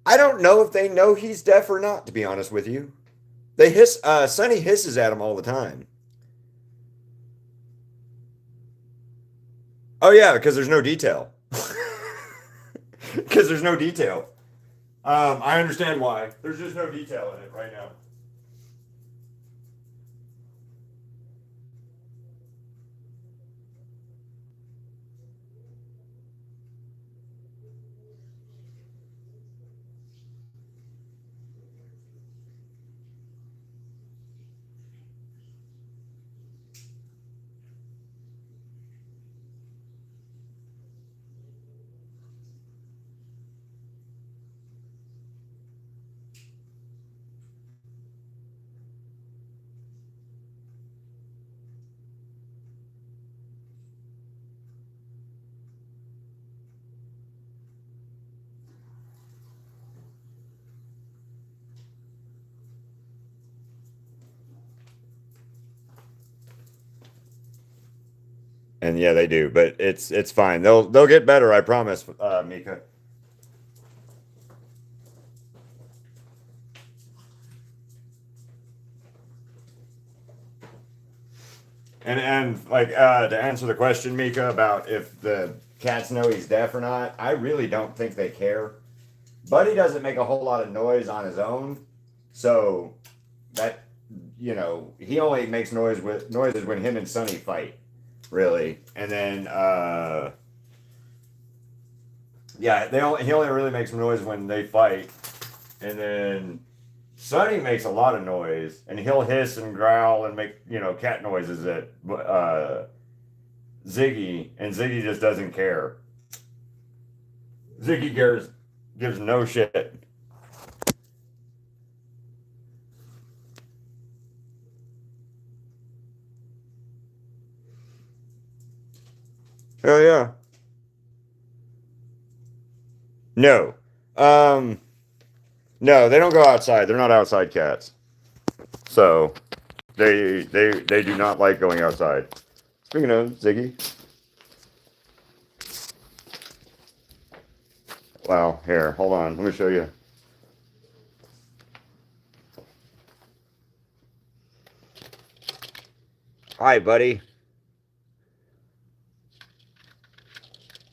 I don't know if they know he's deaf or not, to be honest with you. They hiss, Sonny hisses at him all the time. Oh yeah, because there's no detail. Because there's no detail. I understand why. There's just no detail in it right now. And yeah, they do, but it's fine. They'll get better, I promise, Mika. And like to answer the question, Mika, about if the cats know he's deaf or not, I really don't think they care. Buddy doesn't make a whole lot of noise on his own, so that he only makes noises when him and Sonny fight, really. And then yeah, he only really makes noise when they fight, and then Sonny makes a lot of noise, and he'll hiss and growl and make cat noises at Ziggy, and Ziggy just doesn't care. Ziggy gives no shit. Oh yeah. No. Um. No, they don't go outside. They're not outside cats. So they do not like going outside. Speaking of Ziggy, wow, here, hold on, let me show you. Hi, buddy.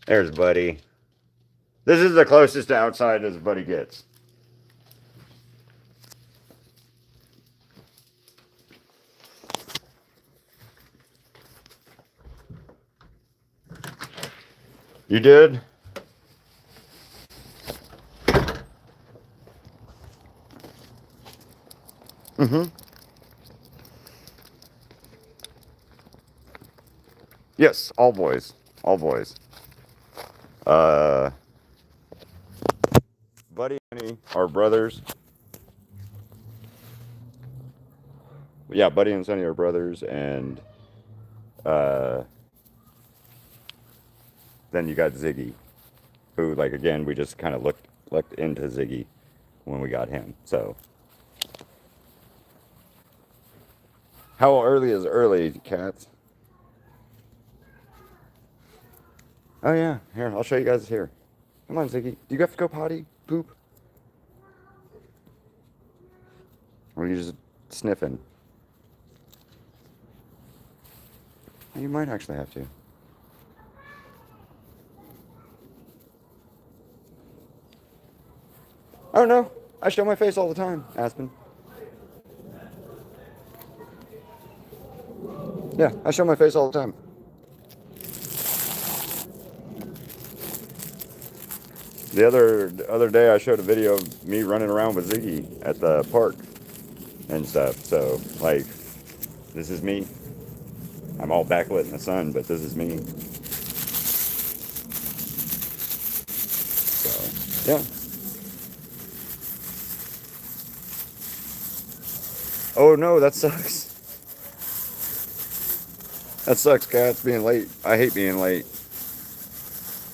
There's Buddy. This is the closest to outside as Buddy gets. You did? Mm-hmm. Yes, all boys. All boys. Uh, Buddy and Sonny are brothers. Yeah, Buddy and Sonny are brothers, and uh, then you got Ziggy, who, like, again, we just kind of looked into Ziggy when we got him. So, how early is early, cats? Oh yeah, here, I'll show you guys here. Come on, Ziggy. Do you have to go potty? Poop? Or are you just sniffing? You might actually have to. Oh no, I show my face all the time, Aspen. Yeah, I show my face all the time. The other day, I showed a video of me running around with Ziggy at the park and stuff. So, like, this is me. I'm all backlit in the sun, but this is me. So, yeah. Oh no, that sucks. That sucks, cats, being late. I hate being late.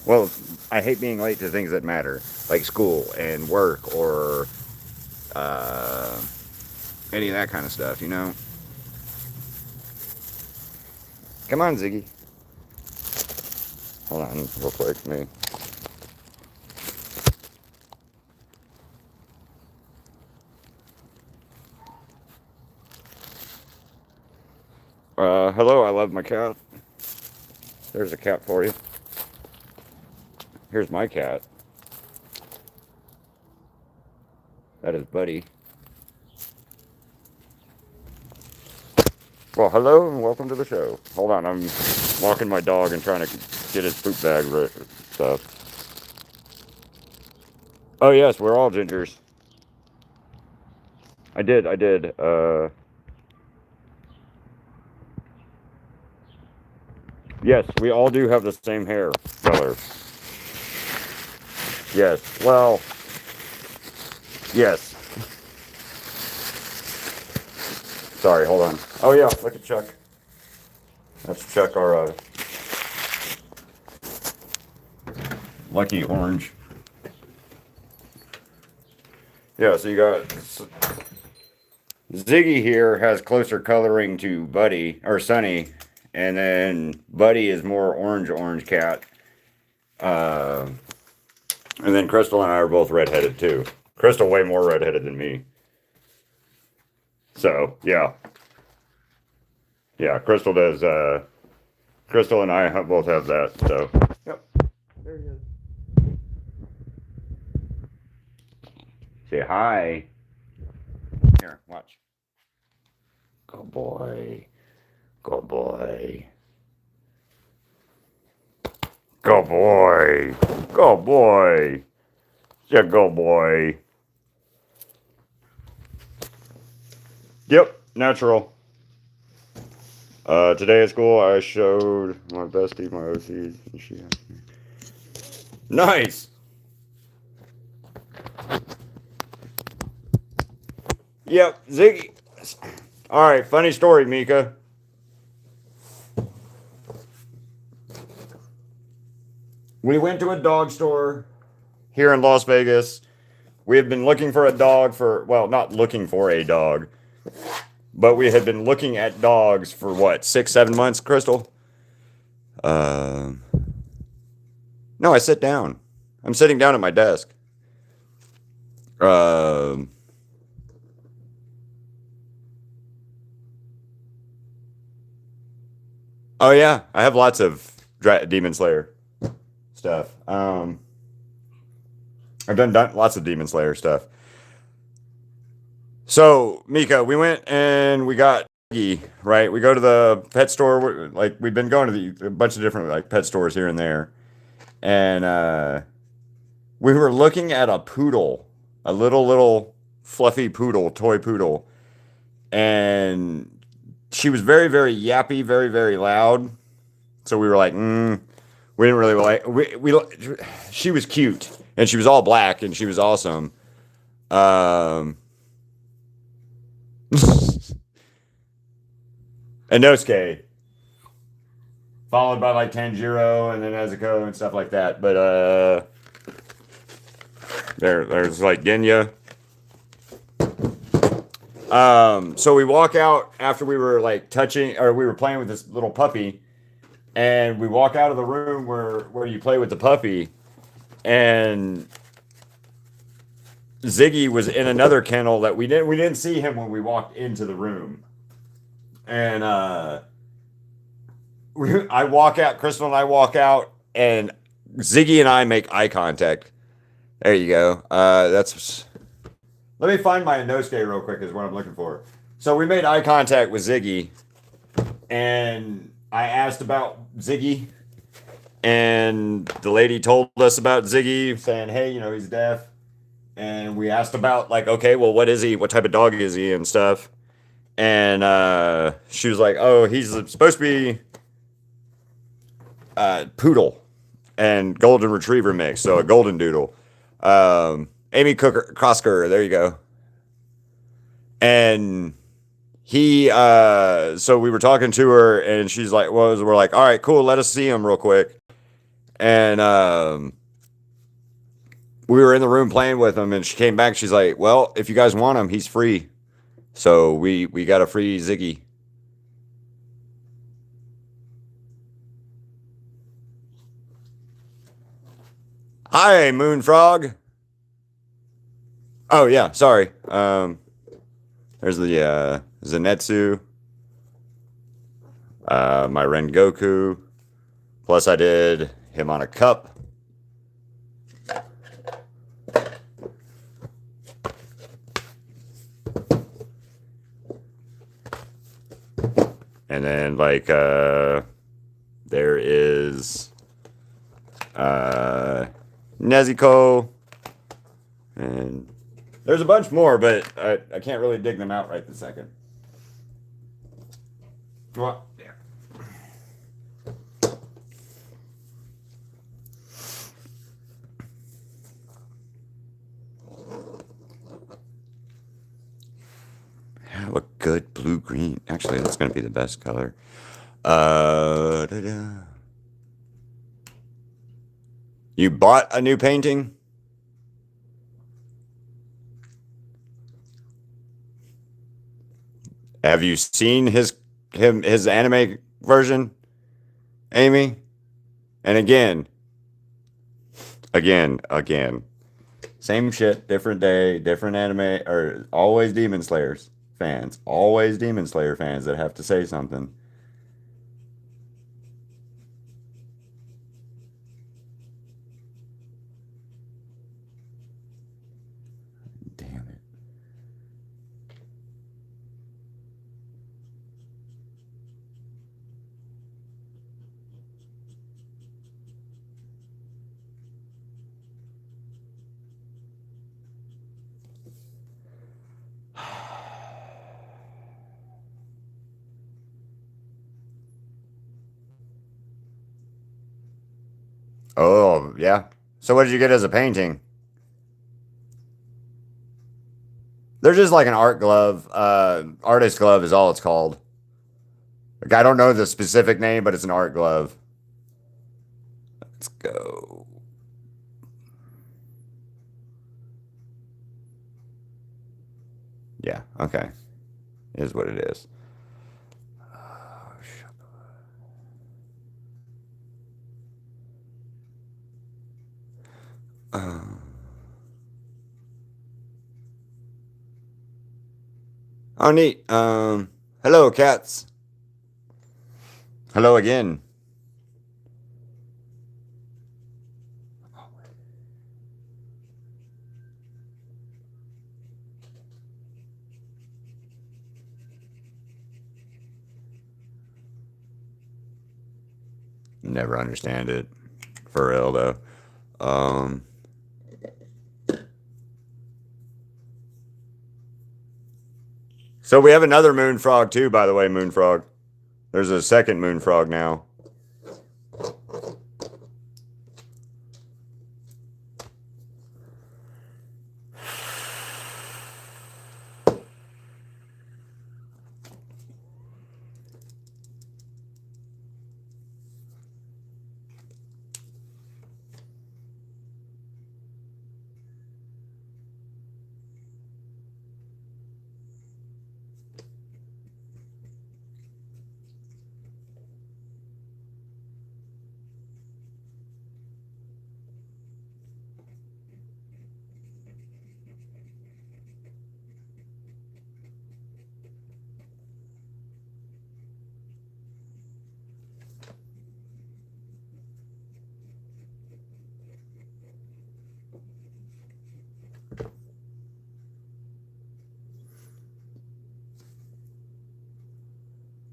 Well, I hate being late to things that matter, like school and work or uh, any of that kind of stuff, you know? Come on, Ziggy. Hold on, real quick, me. love my cat. There's a cat for you. Here's my cat. That is Buddy. Well, hello and welcome to the show. Hold on, I'm walking my dog and trying to get his poop bag stuff. Oh yes, we're all gingers. I did. Yes, we all do have the same hair color. Yes, well, yes. Sorry, hold on. Oh yeah, look at Chuck. That's Chuck, our lucky orange. Yeah, so you got Ziggy here has closer coloring to Buddy or Sunny, and then Buddy is more orange cat. And then Crystal and I are both redheaded too. Crystal way more redheaded than me. So yeah, Crystal does. Crystal and I both have that. So yep, there he is. Say hi. Here, watch. Good boy. Good boy. Good boy. Good boy. Yeah, good boy. Yep, natural. Today at school, I showed my bestie my OCs, and she asked me. Nice. Yep, Ziggy. All right, funny story, Mika. We went to a dog store here in Las Vegas. We had been looking for a dog for, well, not looking for a dog, but we had been looking at dogs for what, 6-7 months, Crystal? No, I sit down. I'm sitting down at my desk. Oh yeah, I have lots of Demon Slayer stuff. I've done lots of Demon Slayer stuff. So, Mika, we went and we got Ziggy, right? We go to the pet store. Like, we've been going to a bunch of different like pet stores here and there. And we were looking at a poodle, a little fluffy poodle, toy poodle. And she was very, very yappy, very, very loud. So we were like, we didn't really like, she was cute. And she was all black and she was awesome. Inosuke, followed by like Tanjiro and then Nezuko and stuff like that. But there's like Genya. So we walk out after we were like touching, or we were playing with this little puppy, and we walk out of the room where you play with the puppy, and Ziggy was in another kennel that we didn't see him when we walked into the room. And I walk out, Crystal and I walk out, and Ziggy and I make eye contact. There you go. Let me find my Inosuke real quick is what I'm looking for. So we made eye contact with Ziggy, and I asked about Ziggy, and the lady told us about Ziggy, saying, hey, he's deaf. And we asked about, like, okay, well, what is he? What type of dog is he and stuff? And she was like, oh, he's supposed to be poodle and golden retriever mix, so a golden doodle. Amy Kosker, there you go. And he, so we were talking to her, and she's like, we're like, all right, cool, let us see him real quick. And we were in the room playing with him, and she came back. She's like, well, if you guys want him, he's free. So we got a free Ziggy. Hi, Moonfrog. Oh yeah, sorry. There's the Zenetsu. my Rengoku. Plus, I did him on a cup. And then, like, there is Nezuko. And there's a bunch more, but I can't really dig them out right this second. What? Yeah. Have a good blue-green. Actually, that's going to be the best color. You bought a new painting? Have you seen his anime version, Amy? And again. Same shit, different day, different anime, or always Demon Slayers fans. Always Demon Slayer fans that have to say something. Damn it. Oh, yeah. So what did you get as a painting? They're just like an art glove. Artist glove is all it's called. Like, I don't know the specific name, but it's an art glove. Let's go. Yeah, okay. Is what it is. Uh, oh, neat. Hello, cats. Hello again. Never understand it. For real, though. So we have another moon frog, too, by the way, moon frog. There's a second moon frog now.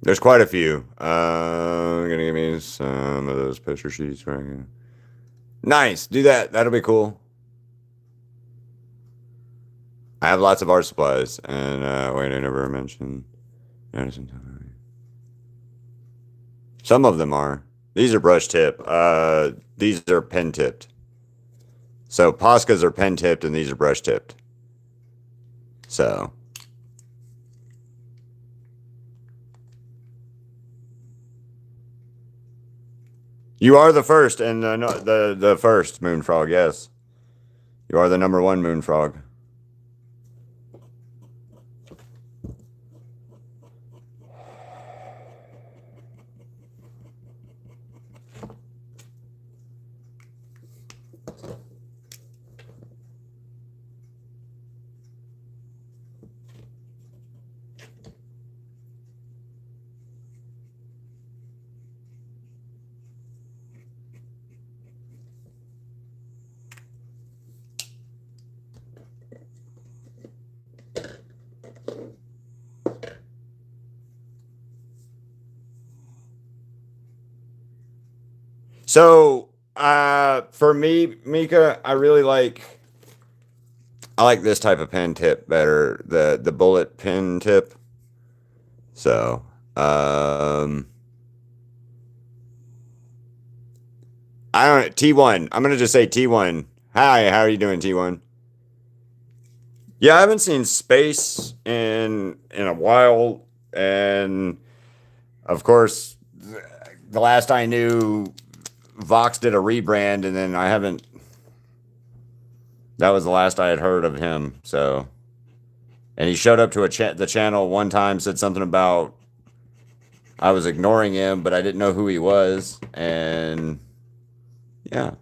There's quite a few. Gonna give me some of those picture sheets right here. Nice. Do that. That'll be cool. I have lots of art supplies. And wait, I never mentioned. Some of them are. These are brush tip. These are pen tipped. So Poscas are pen tipped and these are brush tipped. So you are the first and the first moon frog, yes. You are the number one moon frog. So, for me, Mika, I like this type of pen tip better, the bullet pen tip. So, I don't T1. I'm gonna just say T1. Hi, how are you doing, T1? Yeah, I haven't seen Space in a while, and of course, the last I knew, Vox did a rebrand, and then I haven't. That was the last I had heard of him. So, and he showed up to the channel one time, said something about I was ignoring him, but I didn't know who he was, and yeah.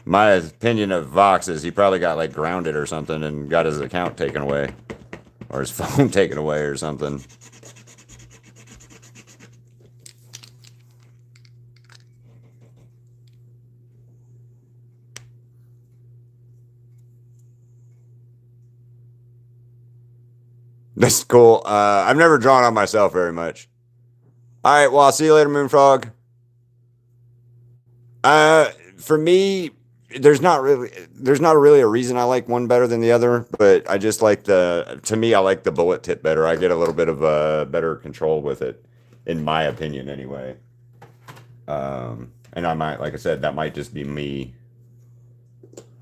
My opinion of Vox is he probably got like grounded or something and got his account taken away or his phone taken away or something. That's cool. I've never drawn on myself very much. All right, well, I'll see you later, Moonfrog. For me, there's not really a reason I like one better than the other, but I just like to me I like the bullet tip better. I get a little bit of better control with it, in my opinion, anyway. And I might, like I said, that might just be me,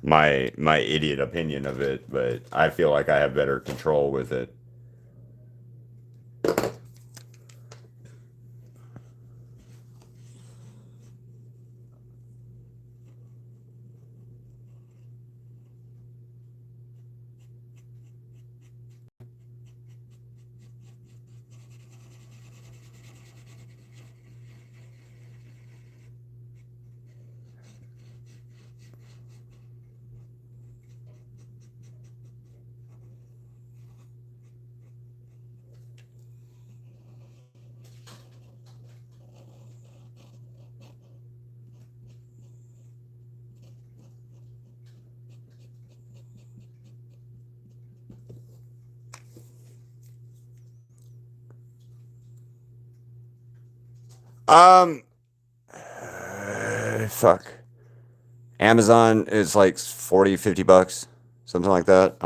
my idiot opinion of it, but I feel like I have better control with it. Um, fuck. Amazon is like 40, 50 bucks, something like that.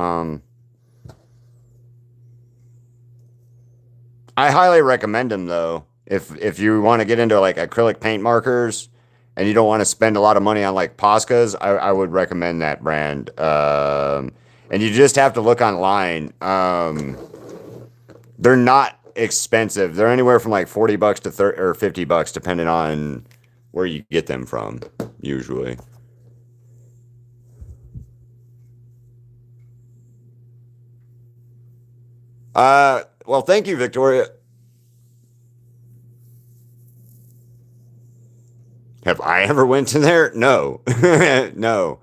I highly recommend them though. If you want to get into like acrylic paint markers and you don't want to spend a lot of money on like Poscas, I would recommend that brand. And you just have to look online. They're not expensive. They're anywhere from like 40 bucks to 30 or 50 bucks depending on where you get them from, usually. Well, thank you, Victoria. Have I ever went to there? No. No.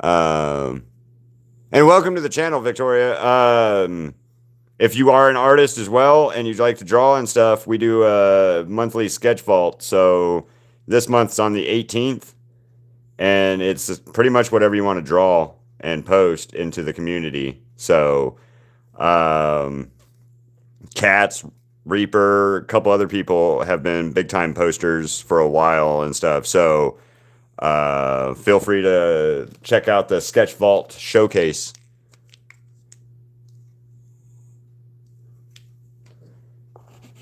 Um, and welcome to the channel, Victoria. If you are an artist as well and you'd like to draw and stuff, we do a monthly sketch vault. So this month's on the 18th, and it's pretty much whatever you want to draw and post into the community. So, Cats, Reaper, a couple other people have been big time posters for a while and stuff. So, feel free to check out the Sketch Vault showcase.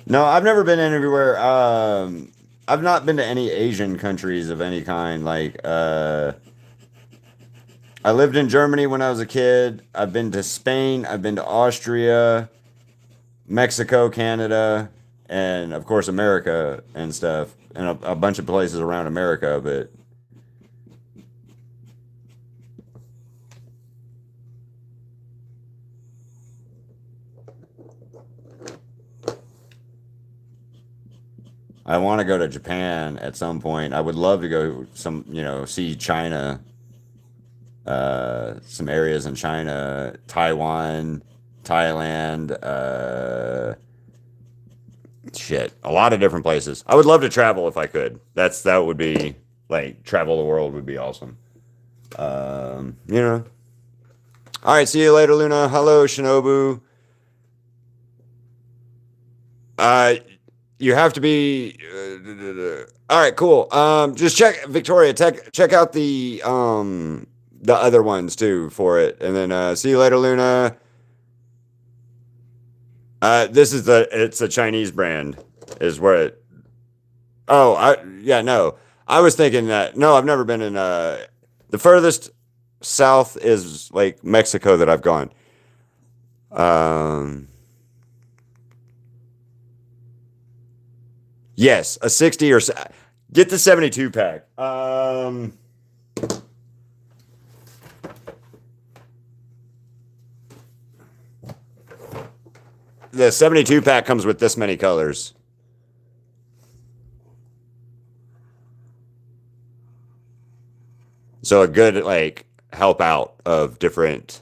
No, I've never been anywhere. I've not been to any Asian countries of any kind. Like, I lived in Germany when I was a kid. I've been to Spain. I've been to Austria, Mexico, Canada, and of course America and stuff, and a bunch of places around America. But I want to go to Japan at some point. I would love to go see China, some areas in China, Taiwan, Thailand, shit, a lot of different places. I would love to travel if I could. That would be like travel the world would be awesome. You know. All right, see you later, Luna. Hello, Shinobu. Uh, you have to be. All right, cool. Just check Victoria. Check out the other ones too for it, and then see you later, Luna. This is it's a Chinese brand, is where it. Oh, yeah, no. I was thinking that no, I've never been in. The furthest south is like Mexico that I've gone. Um, yes, a 60 or get the 72 pack. The 72 pack comes with this many colors. So a good like help out of different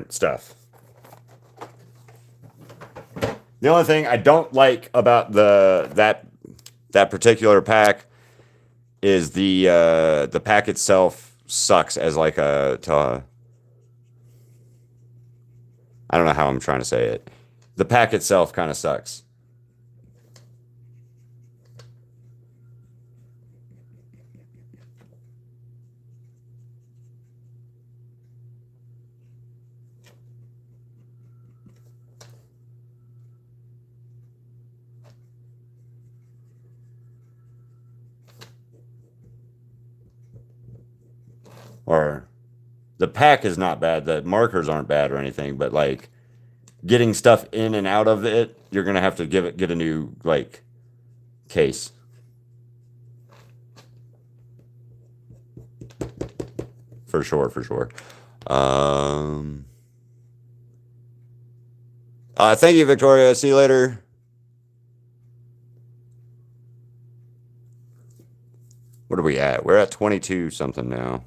stuff. The only thing I don't like about that particular pack is the pack itself sucks as like I don't know how I'm trying to say it. The pack itself kind of sucks. Or the pack is not bad. The markers aren't bad or anything, but like getting stuff in and out of it, you're gonna have to get a new like case. For sure, for sure. Um Thank you, Victoria. See you later. What are we at? We're at 22 something now.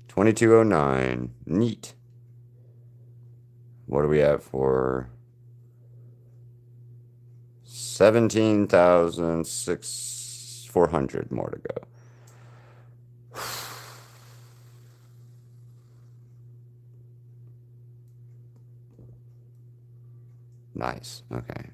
2209. Neat. What are we at for 17,400 more to go? Nice. Okay.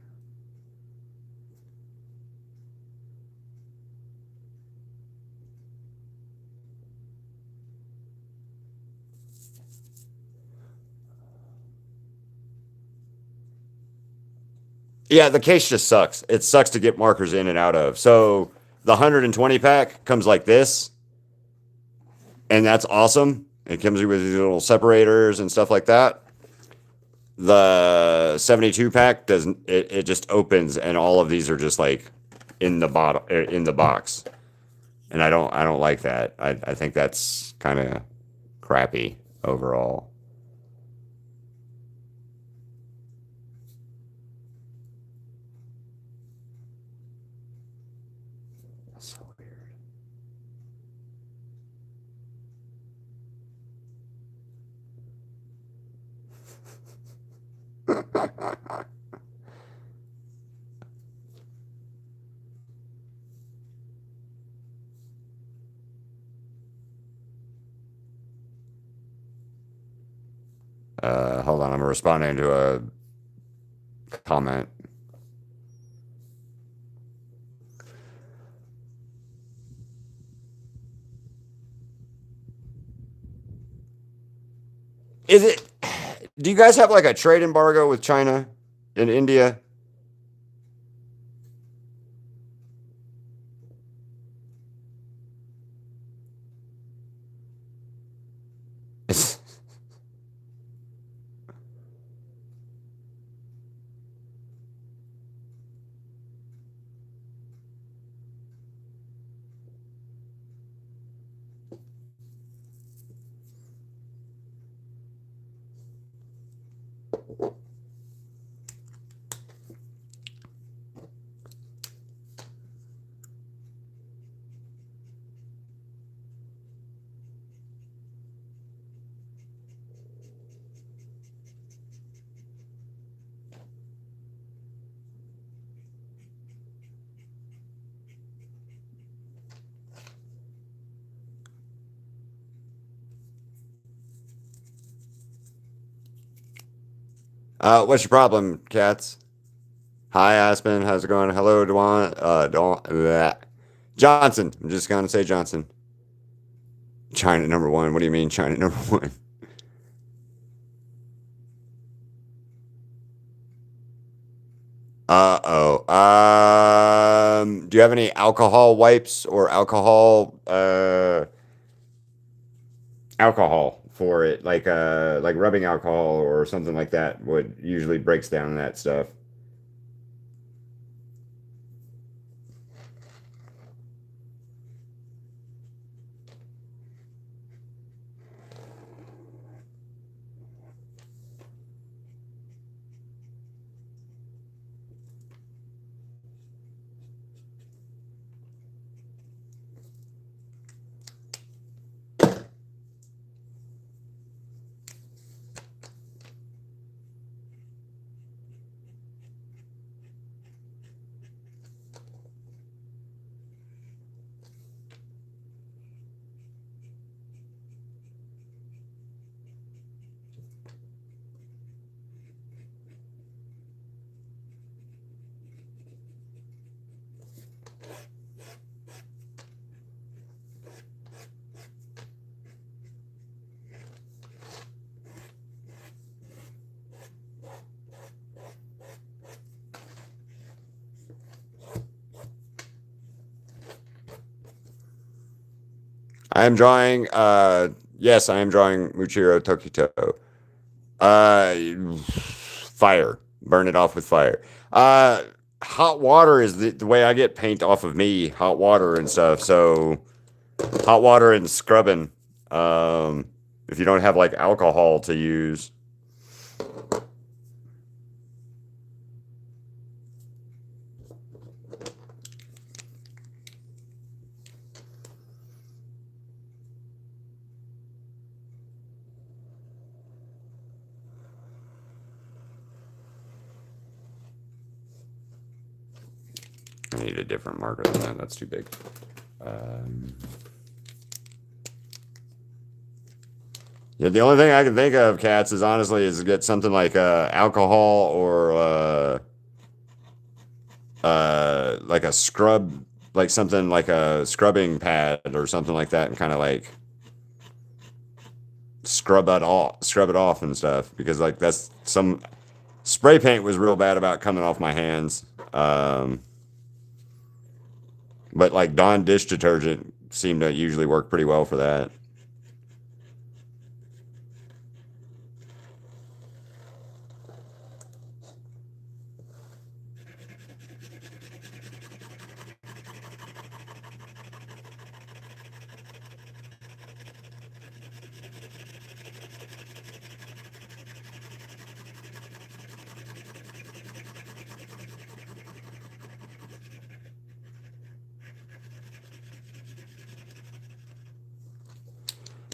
Yeah, the case just sucks. It sucks to get markers in and out of. So the 120 pack comes like this, and that's awesome. It comes with these little separators and stuff like that. The 72 pack doesn't. It just opens, and all of these are just like in the bottom in the box, and I don't like that. I think that's kind of crappy overall. That's so weird. Hold on, I'm responding to a comment. Is it? Do you guys have like a trade embargo with China and India? What's your problem, cats? Hi, Aspen. How's it going? Hello, Dewan. Johnson. I'm just gonna say Johnson. China number one. What do you mean, China number one? Oh. Do you have any alcohol wipes or alcohol for it, like rubbing alcohol or something like that would usually breaks down that stuff. I am drawing. Yes, I am drawing Muchiro Tokito. Fire. Burn it off with fire. Hot water is the way I get paint off of me. Hot water and stuff. So hot water and scrubbing. If you don't have like alcohol to use. I need a different marker than that. That's too big. Um, yeah, the only thing I can think of, cats, is honestly is get something like alcohol or like a scrub, like something like a scrubbing pad or something like that, and kind of like scrub it off and stuff. Because like that's some spray paint was real bad about coming off my hands. But like Dawn dish detergent seemed to usually work pretty well for that.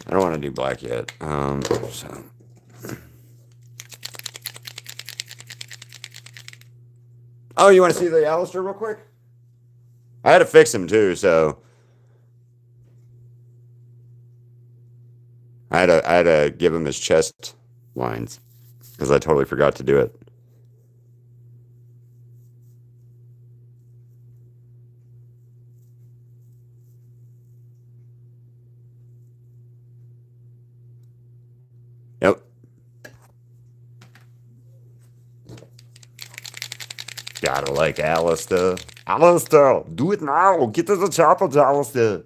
I don't want to do black yet. So. Oh, you want to see the Alistair real quick? I had to fix him too, so I had to give him his chest lines because I totally forgot to do it. Yep. Gotta like Alistair. Alistair, do it now. Get to the chopper, Alistair.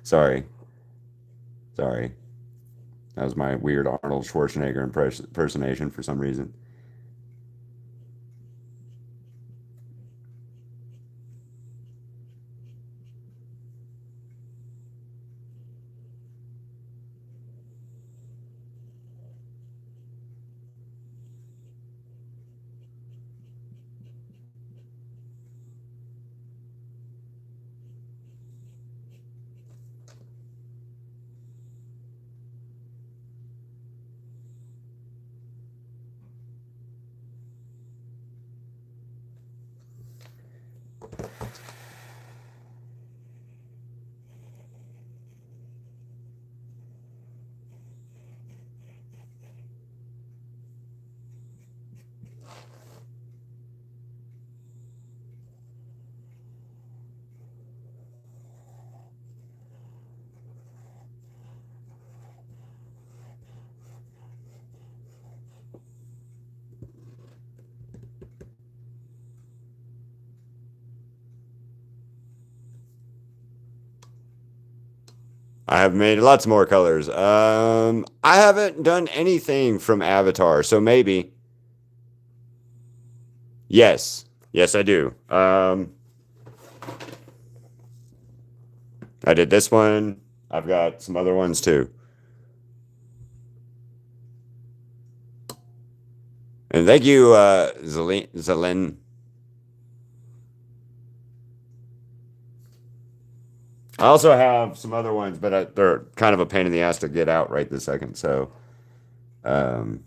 Sorry. Sorry. That was my weird Arnold Schwarzenegger impersonation for some reason. I have made lots more colors. I haven't done anything from Avatar, so maybe. Yes. Yes, I do. I did this one. I've got some other ones too. And thank you, Zalin. I also have some other ones, but they're kind of a pain in the ass to get out right this second. So, um,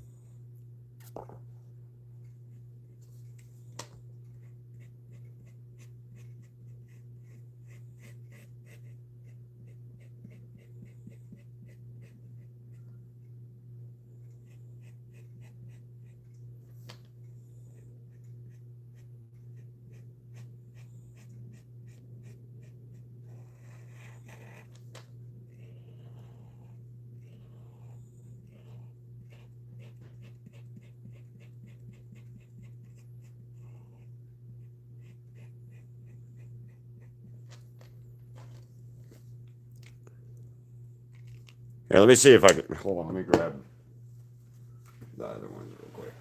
here, let me see if I can. Hold on, let me grab the other ones real quick.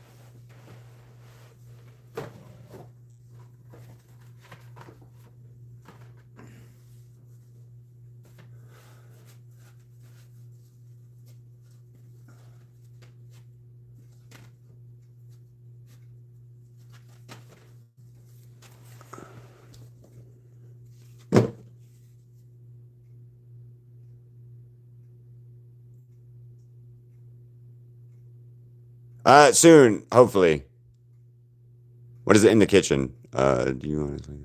Soon, hopefully. What is it in the kitchen? Do you want to?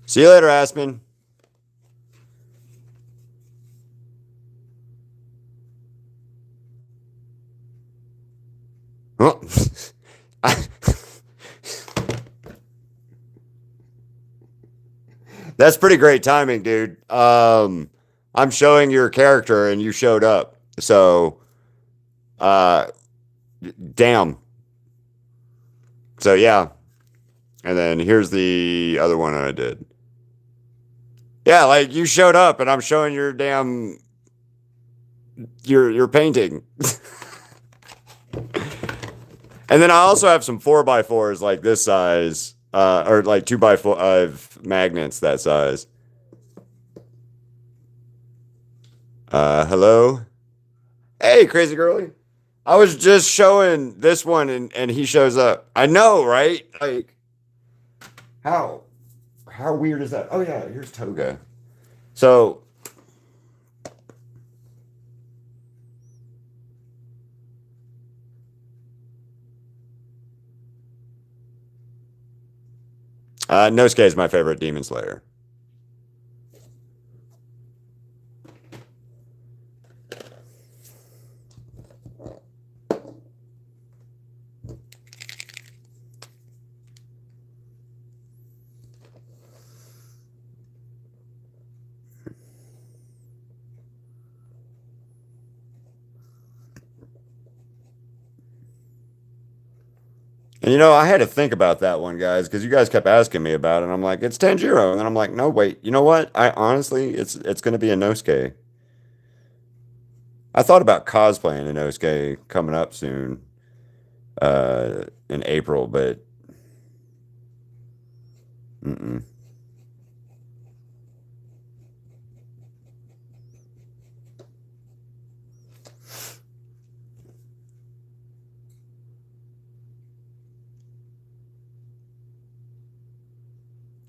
See you later, Aspen. Oh. That's pretty great timing, dude. I'm showing your character and you showed up. So, uh, damn. So yeah. And then here's the other one I did. Yeah, like you showed up and I'm showing your damn your painting. And then I also have some 4x4s like this size, or like 2x4 magnets that size. Hello? Hey, crazy girly. I was just showing this one and he shows up. I know, right? Like, how? How weird is that? Oh, yeah, here's Toga. So, Nosuke is my favorite Demon Slayer. And I had to think about that one, guys, because you guys kept asking me about it. And I'm like, it's Tanjiro. And then I'm like, no, wait, you know what? I honestly, it's gonna be a Nosuke. I thought about cosplaying a Nosuke coming up soon, in April, but mm-mm.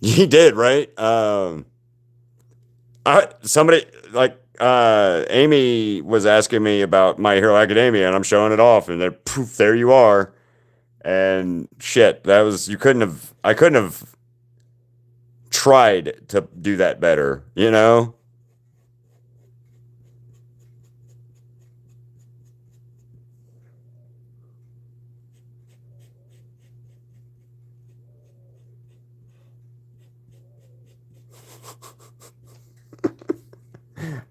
He did, right? Somebody like Amy was asking me about My Hero Academia, and I'm showing it off, and then poof, there you are. And shit, that was you couldn't have. I couldn't have tried to do that better, you know?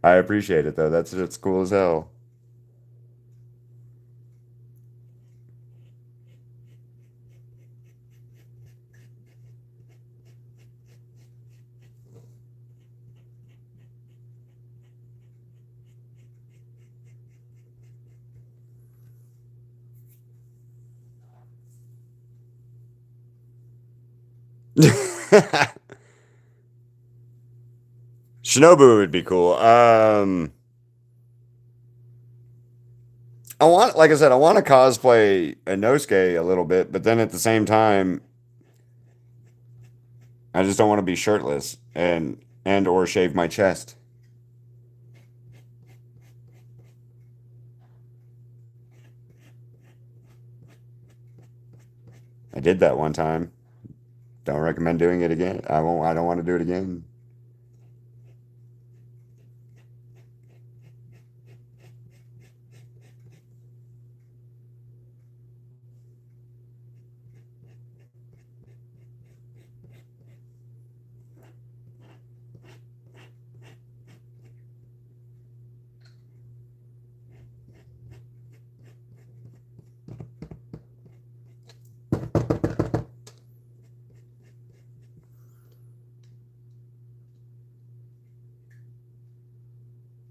I appreciate it though. That's cool as hell. Shinobu would be cool. I want, like I said, I want to cosplay Inosuke a little bit, but then at the same time, I just don't want to be shirtless and or shave my chest. I did that one time. Don't recommend doing it again. I won't. I don't want to do it again.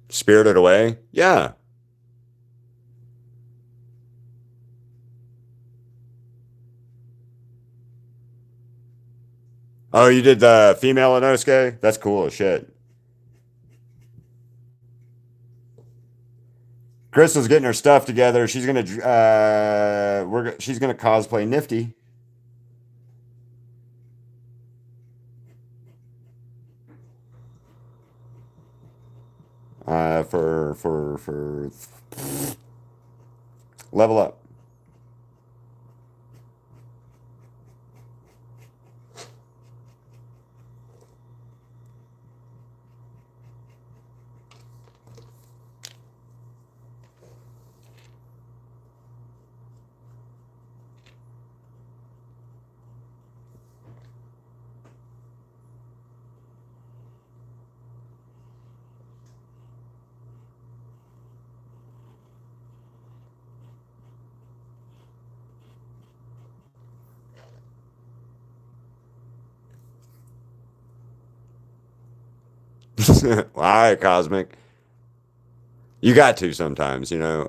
Spirited Away? Yeah. Oh, you did the female Inosuke? That's cool as shit. Crystal's getting her stuff together. She's gonna cosplay Nifty. For level up. Why, Cosmic? You got to sometimes, you know.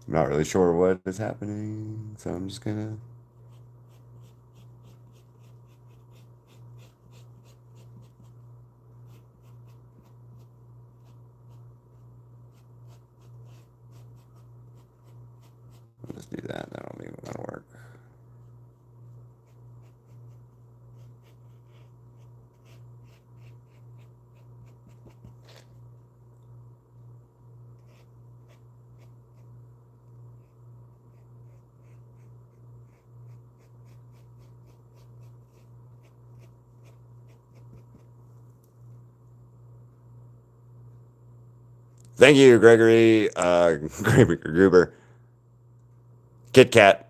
I'm not really sure what is happening, so I'm just gonna. I'll just do that. That'll be that'll work. Thank you, Gregory. Gregory Gruber. Kit Kat.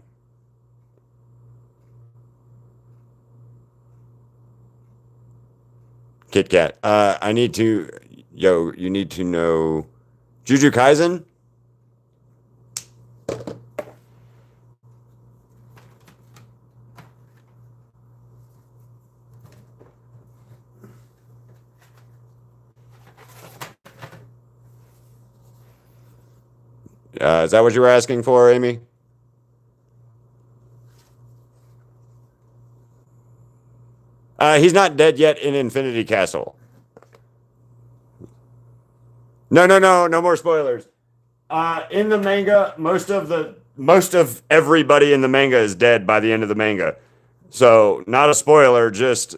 Kit Kat. I need to. Yo, you need to know. Juju Kaisen. Is that what you were asking for, Amy? He's not dead yet in Infinity Castle. No, no, no, no more spoilers. In the manga, most of everybody in the manga is dead by the end of the manga. So, not a spoiler. Just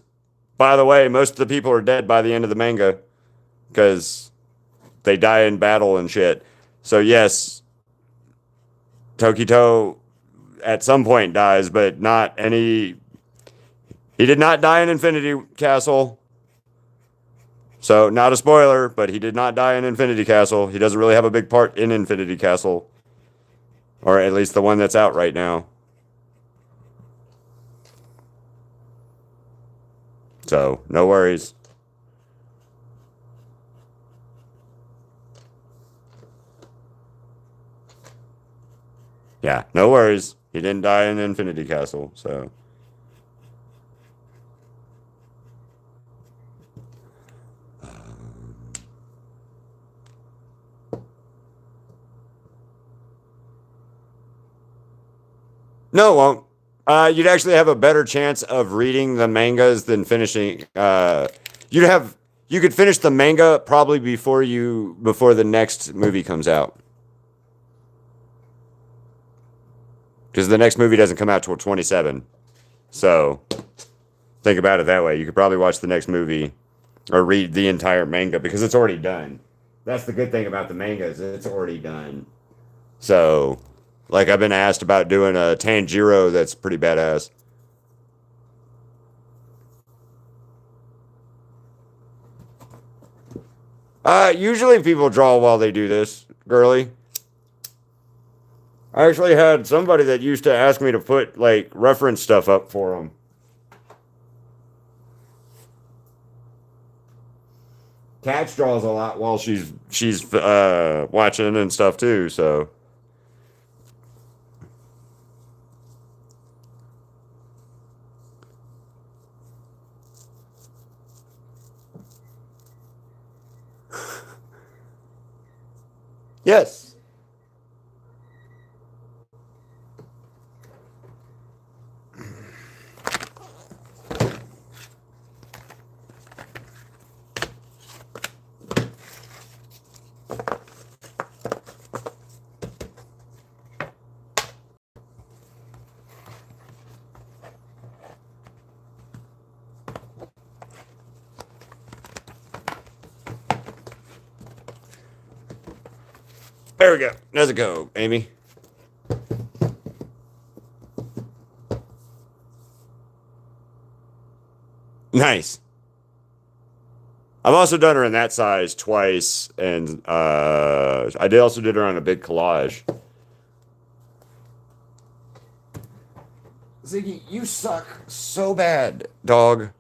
by the way, most of the people are dead by the end of the manga because they die in battle and shit. So yes, Tokito at some point dies, but not any. He did not die in Infinity Castle. So, not a spoiler, but he did not die in Infinity Castle. He doesn't really have a big part in Infinity Castle, or at least the one that's out right now. So, no worries. Yeah, no worries. He didn't die in Infinity Castle, so. No, it won't. You'd actually have a better chance of reading the mangas than finishing. You'd have you could finish the manga probably before the next movie comes out, because the next movie doesn't come out till 27. So think about it that way. You could probably watch the next movie or read the entire manga because it's already done. That's the good thing about the manga is it's already done. So, like I've been asked about doing a Tanjiro that's pretty badass. Usually people draw while they do this, girly. I actually had somebody that used to ask me to put like reference stuff up for them. Catch draws a lot while she's watching and stuff too. So yes, there we go. There's a go, Amy. Nice. I've also done her in that size twice, and I did also did her on a big collage. Ziggy, you suck so bad, dog.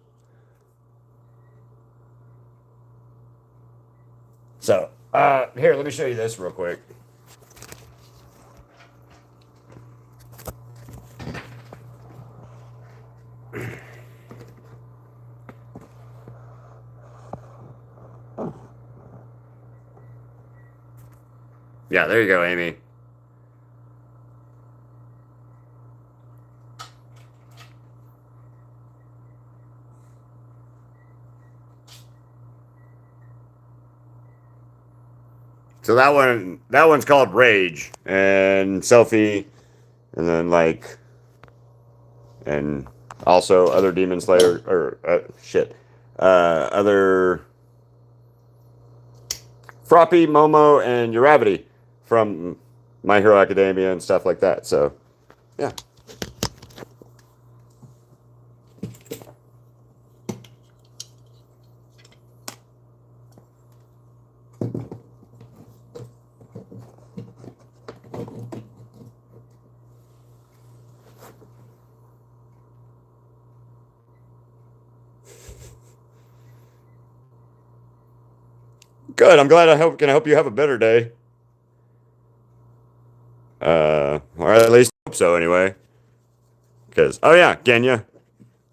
So, here, let me show you this real quick. Yeah, there you go, Amy. So that one's called Rage and Selfie, and then like, and also other Demon Slayer or other Froppy, Momo, and Uravity from My Hero Academia and stuff like that. So, yeah. Good. I'm glad I can help you have a better day. Or at least hope so anyway. Because oh yeah, Genya.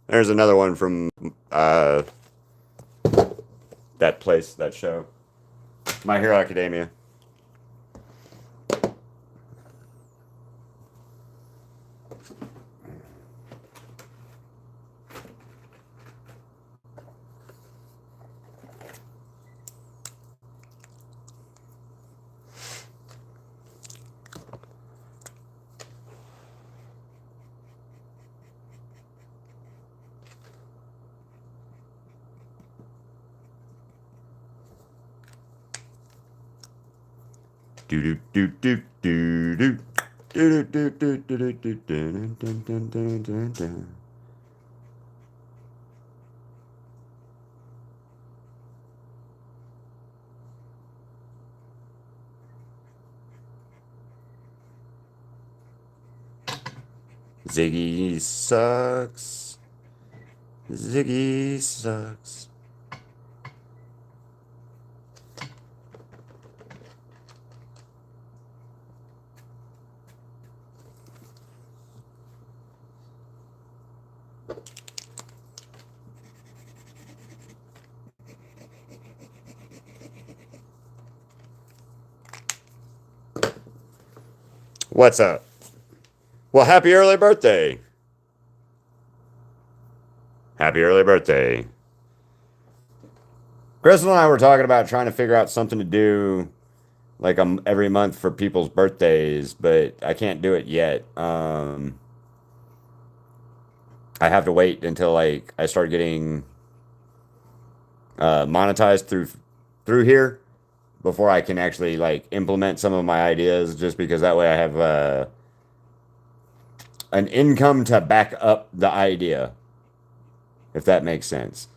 There's another one from that place, that show, My Hero Academia. Do do do do do do. Do do do do do do do do do do do. Ziggy sucks. Ziggy sucks. What's up? Well, happy early birthday. Happy early birthday. Crystal and I were talking about trying to figure out something to do like every month for people's birthdays, but I can't do it yet. I have to wait until like I start getting monetized through here before I can actually like implement some of my ideas, just because that way I have an income to back up the idea, if that makes sense.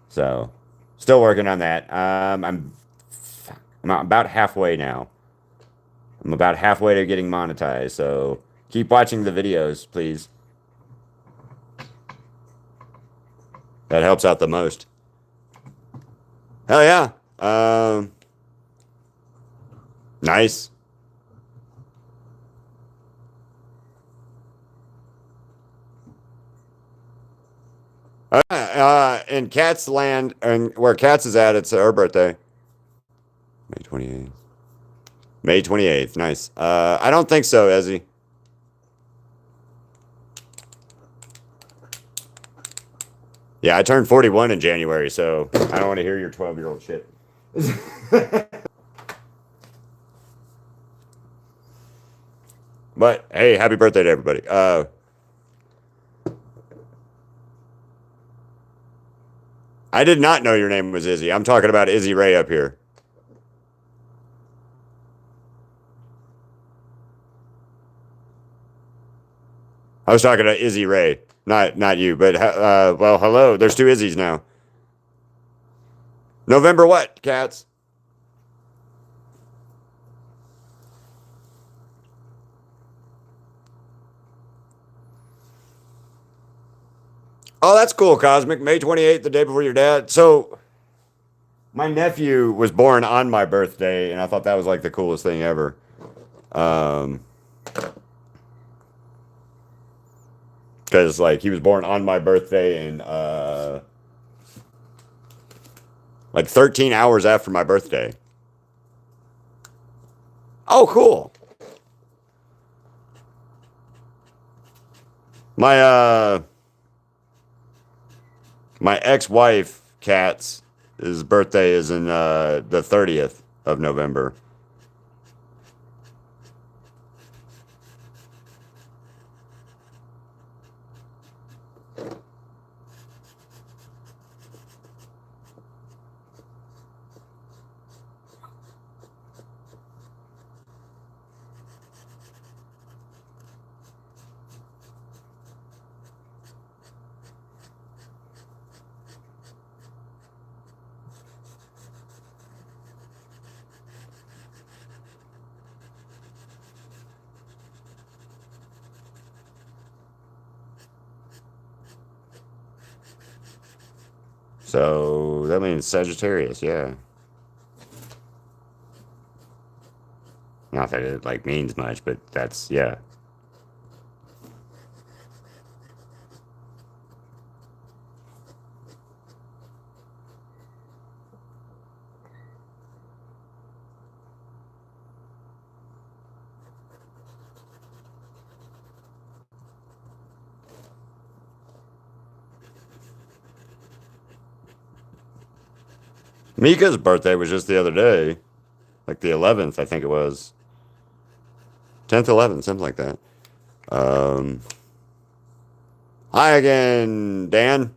So, still working on that. I'm about halfway now. I'm about halfway to getting monetized, so keep watching the videos, please. That helps out the most. Hell yeah. Nice. In Cat's land, and where Cat's is at, it's her birthday. May 28th. May 28th. Nice. I don't think so, Ezzy. Yeah, I turned 41 in January, so I don't want to hear your 12-year-old shit. But hey, happy birthday to everybody. I did not know your name was Izzy. I'm talking about Izzy Ray up here. I was talking to Izzy Ray, not you, but well, hello. There's two Izzy's now. November what, cats? Oh, that's cool, Cosmic. May 28th, the day before your dad. So, my nephew was born on my birthday, and I thought that was like the coolest thing ever. Because like he was born on my birthday, and like 13 hours after my birthday. Oh, cool. My my ex-wife, Kat's, his birthday is in the 30th of November. So that means Sagittarius, yeah. Not that it like means much, but that's yeah. Mika's birthday was just the other day, like the 11th, I think it was. 10th, 11th, something like that. Hi again, Dan.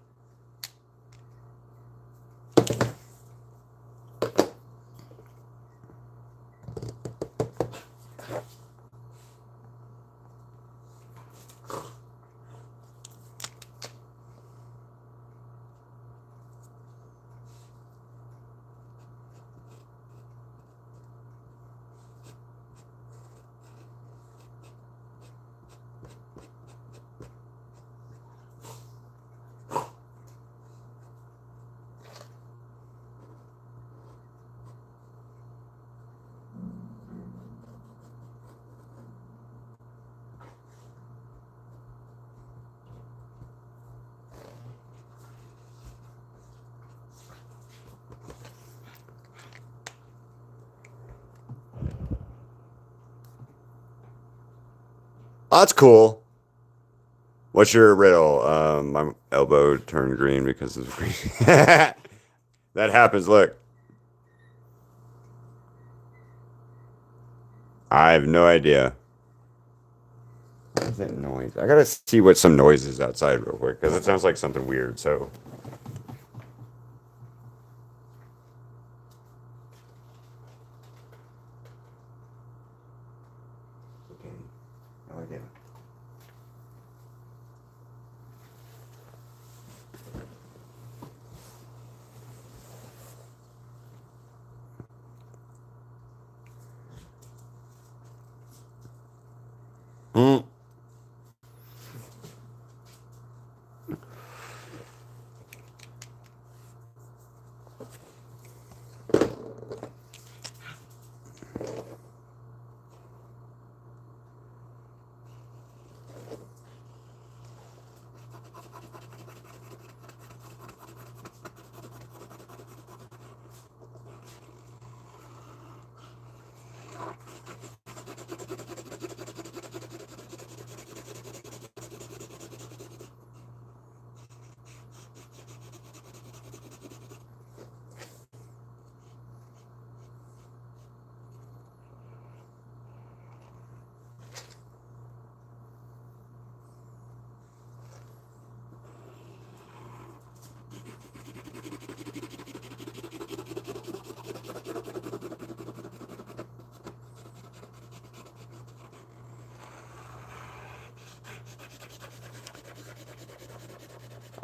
Oh, that's cool. What's your riddle? My elbow turned green because of green. That happens. Look, I have no idea. What is that noise? I gotta see what some noise is outside real quick because it sounds like something weird. So, okay, no idea. Hmm.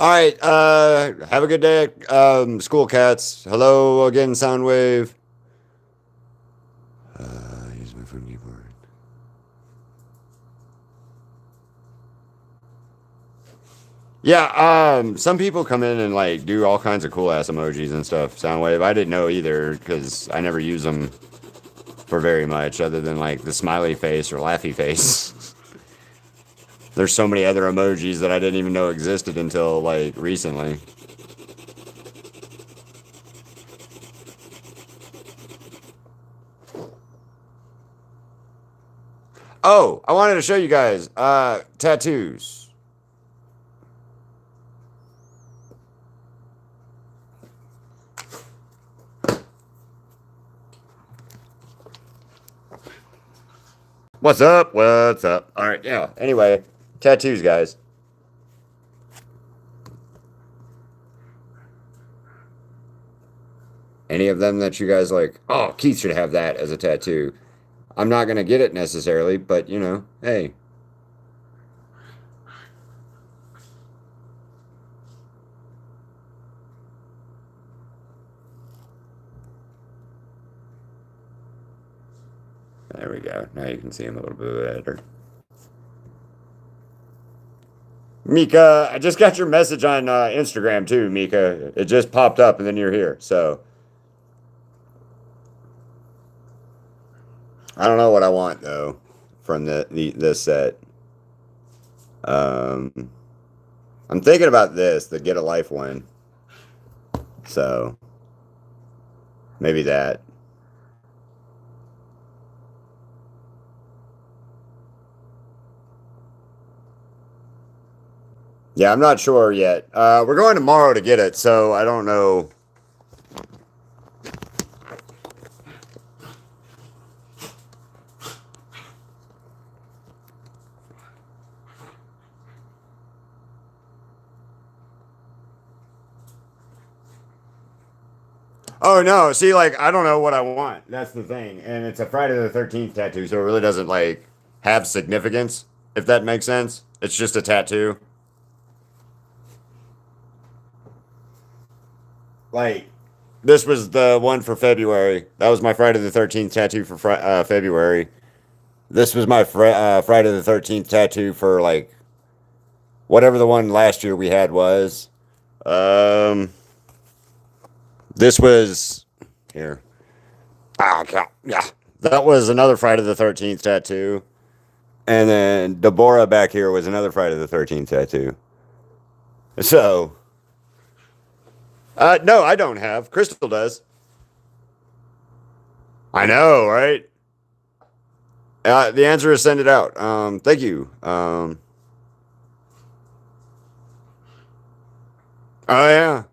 All right. Have a good day, school cats. Hello again, Soundwave. Use my phone keyboard. Yeah. Some people come in and like do all kinds of cool ass emojis and stuff. Soundwave. I didn't know either because I never use them for very much, other than like the smiley face or laughy face. There's so many other emojis that I didn't even know existed until like recently. Oh, I wanted to show you guys tattoos. What's up? What's up? All right, yeah. Anyway, tattoos, guys. Any of them that you guys like, oh, Keith should have that as a tattoo. I'm not going to get it necessarily, but you know, hey. There we go. Now you can see him a little bit better. Mika, I just got your message on Instagram too, Mika. It just popped up and then you're here. So I don't know what I want though from this set. Um, I'm thinking about this, the Get a Life one. So maybe that. Yeah, I'm not sure yet. We're going tomorrow to get it, so I don't know. Oh no, see, like I don't know what I want. That's the thing, and it's a Friday the 13th tattoo, so it really doesn't like have significance, if that makes sense. It's just a tattoo. Like this was the one for February. That was my Friday the 13th tattoo for February. This was my Friday the 13th tattoo for like whatever the one last year we had was. Um, this was here. Ah, God, yeah. That was another Friday the 13th tattoo. And then Deborah back here was another Friday the 13th tattoo. So, no, I don't have. Crystal does. I know, right? The answer is send it out. Thank you. Oh yeah.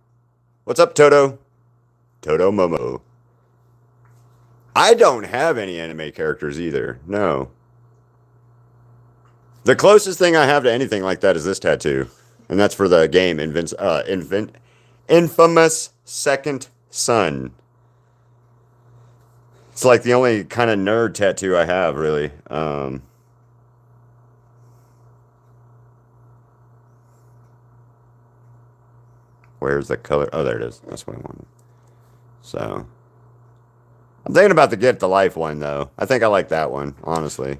What's up, Toto? Toto Momo. I don't have any anime characters either. No. The closest thing I have to anything like that is this tattoo, and that's for the game Infamous Second Son. It's like the only kind of nerd tattoo I have, really. Where's the color? Oh, there it is. That's what I wanted. So, I'm thinking about the Get the Life one, though. I think I like that one, honestly.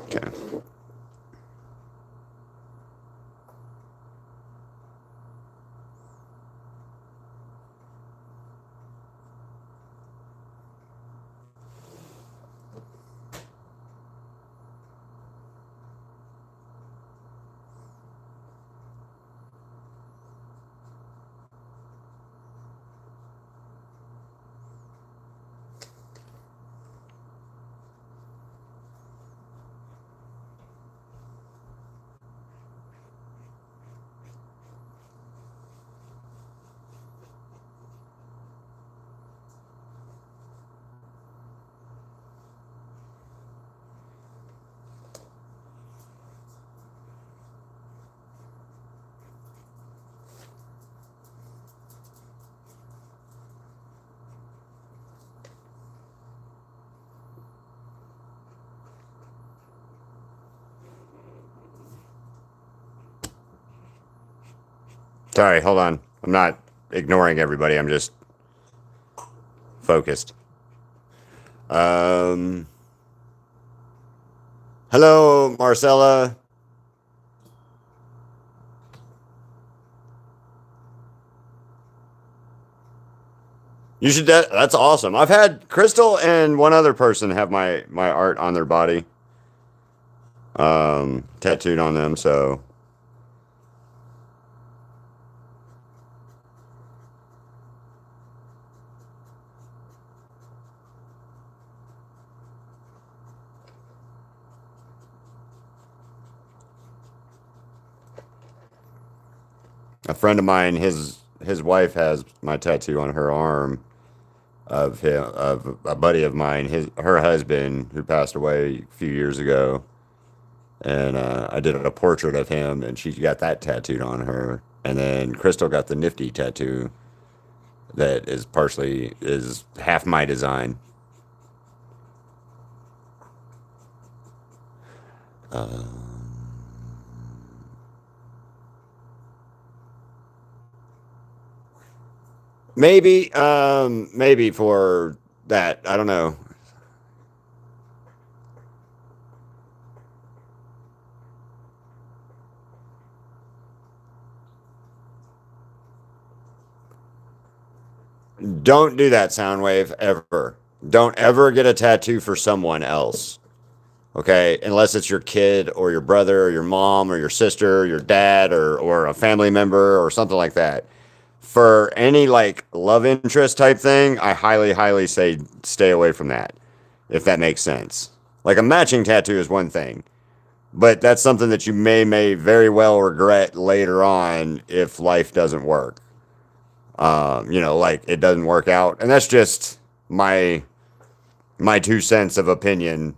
Okay. Sorry, hold on. I'm not ignoring everybody. I'm just focused. Hello, Marcella. You should. That's awesome. I've had Crystal and one other person have my art on their body, tattooed on them. So a friend of mine, his wife has my tattoo on her arm of him, of a buddy of mine, her husband who passed away a few years ago, and I did a portrait of him, and she got that tattooed on her, and then Crystal got the nifty tattoo that is half my design. Uh, maybe for that. I don't know. Don't do that, Soundwave, ever. Don't ever get a tattoo for someone else. Okay, unless it's your kid or your brother or your mom or your sister, or your dad or a family member or something like that. For any like love interest type thing, I highly say stay away from that. If that makes sense. Like a matching tattoo is one thing, but that's something that you may very well regret later on if life doesn't work. Like it doesn't work out, and that's just my my 2 cents of opinion.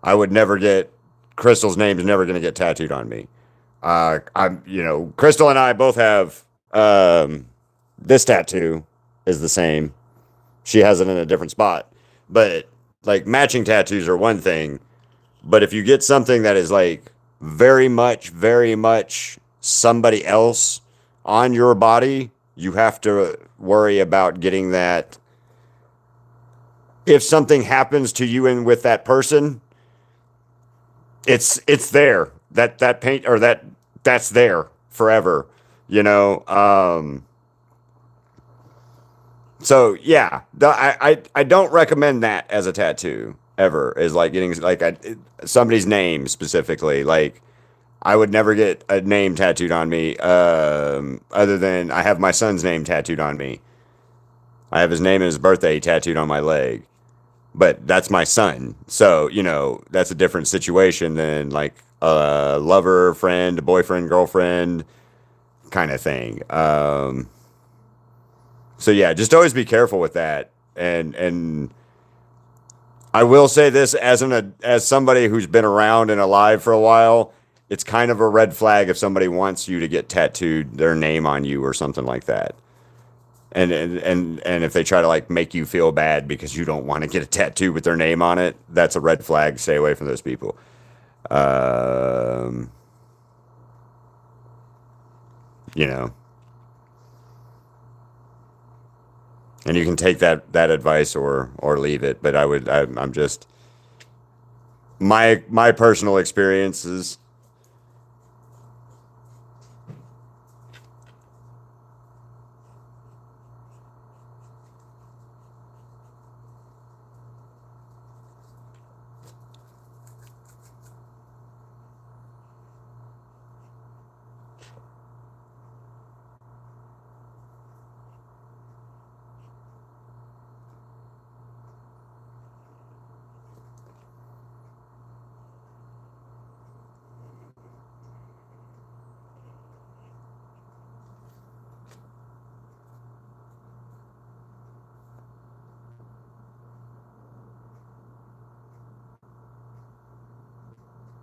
I would never get Crystal's name is never going to get tattooed on me. Crystal and I both have this tattoo is the same. She has it in a different spot, but like matching tattoos are one thing. But if you get something that is like very much somebody else on your body, you have to worry about getting that. If something happens to you and with that person, it's there. That paint or that that's there forever, you know. So yeah, I don't recommend that as a tattoo ever. Is like getting like somebody's name specifically. Like I would never get a name tattooed on me, other than I have my son's name tattooed on me. I have his name and his birthday tattooed on my leg, but that's my son. So, you know, that's a different situation than like a lover, friend, boyfriend, girlfriend kind of thing. So yeah, just always be careful with that. And I will say this as somebody who's been around and alive for a while, it's kind of a red flag if somebody wants you to get tattooed their name on you or something like that. And if they try to like make you feel bad because you don't want to get a tattoo with their name on it, that's a red flag. Stay away from those people. Um, you know, and you can take that advice or leave it. But I'm just my personal experiences.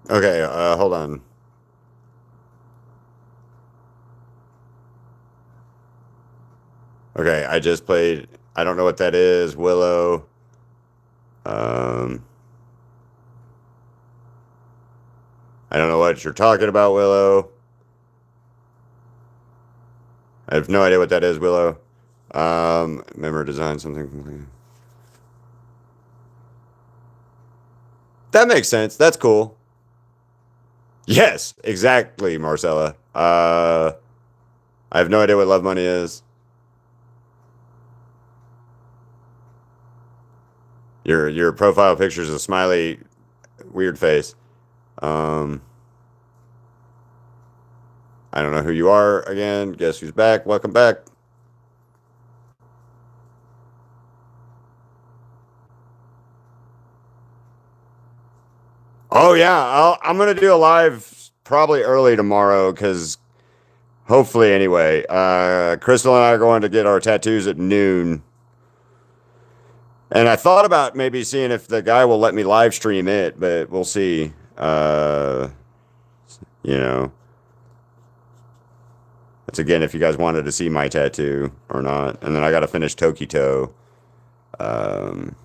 Okay, hold on. Okay, I just played. I don't know what that is. Willow. Um, I don't know what you're talking about, Willow. I have no idea what that is, Willow. Remember design something. That makes sense. That's cool. Yes, exactly, Marcella. I have no idea what love money is. Your profile picture is a smiley, weird face. Um, I don't know who you are again. Guess who's back? Welcome back. Oh yeah, I'm gonna do a live probably early tomorrow because hopefully anyway. Crystal and I are going to get our tattoos at noon, and I thought about maybe seeing if the guy will let me live stream it, but we'll see. You know, that's again if you guys wanted to see my tattoo or not, and then I got to finish Tokito. Um,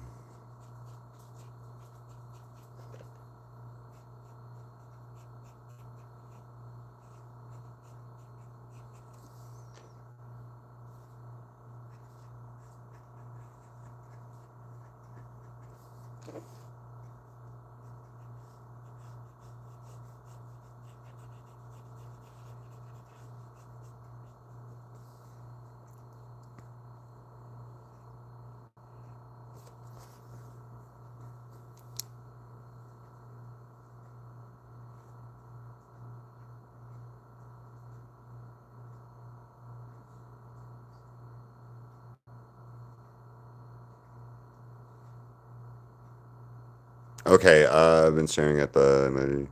okay, I've been staring at the emoji.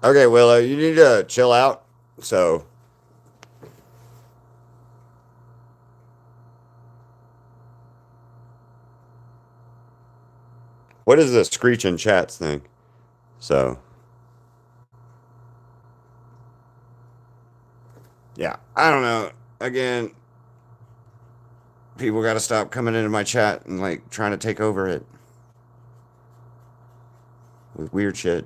Okay, Willow, you need to chill out. So, what is the screeching chats thing? So, yeah, I don't know. Again, people got to stop coming into my chat and like trying to take over it with weird shit.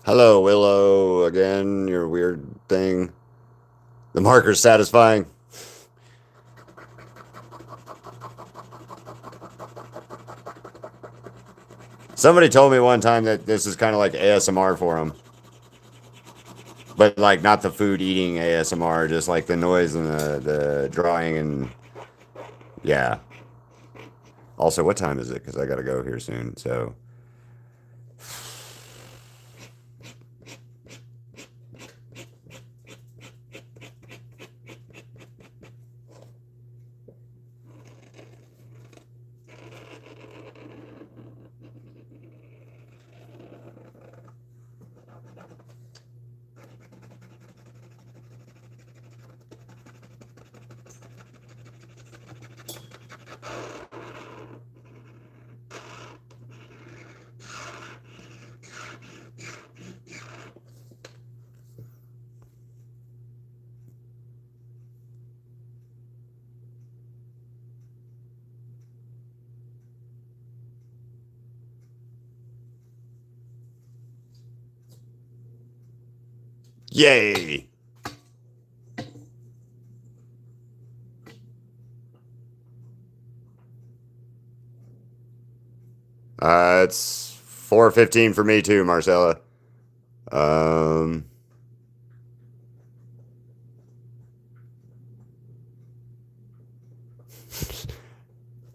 Hello, Willow. Again, your weird thing. The marker's satisfying. Somebody told me one time that this is kind of like ASMR for them. But like not the food eating ASMR, just like the noise and the drawing and yeah. Also, what time is it? Because I got to go here soon. So, yay! It's 4:15 for me too, Marcella. Um,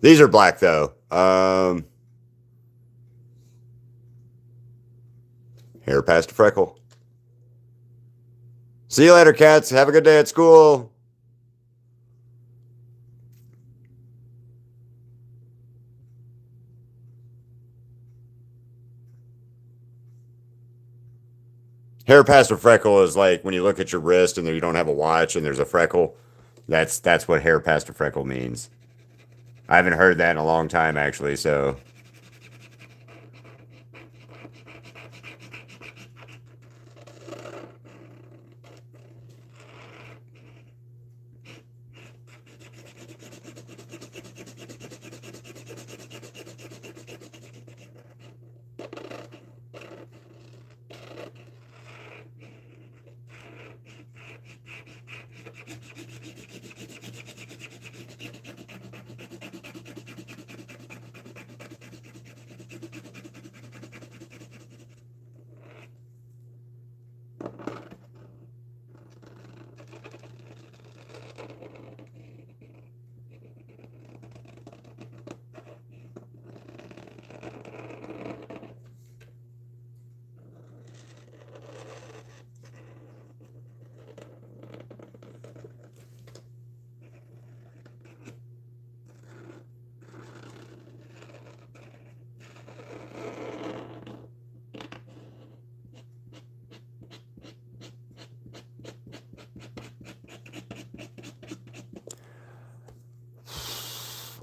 these are black though. Hair past a freckle. See you later, cats. Have a good day at school. Hair past a freckle is like when you look at your wrist and you don't have a watch and there's a freckle. That's what hair past a freckle means. I haven't heard that in a long time actually, so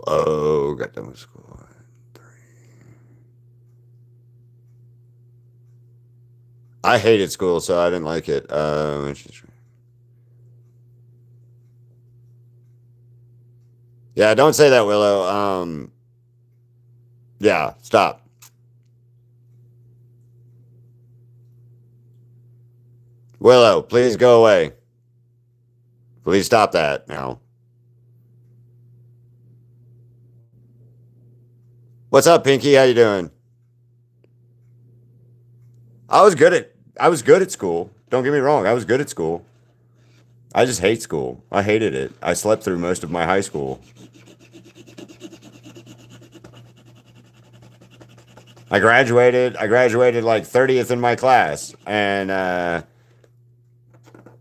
oh, got done with school. I hated school, so I didn't like it. Yeah, don't say that, Willow. Yeah, stop. Willow, please go away. Please stop that now. What's up, Pinky? How you doing? I was good at school. Don't get me wrong, I was good at school. I just hate school. I hated it. I slept through most of my high school. I graduated like 30th in my class and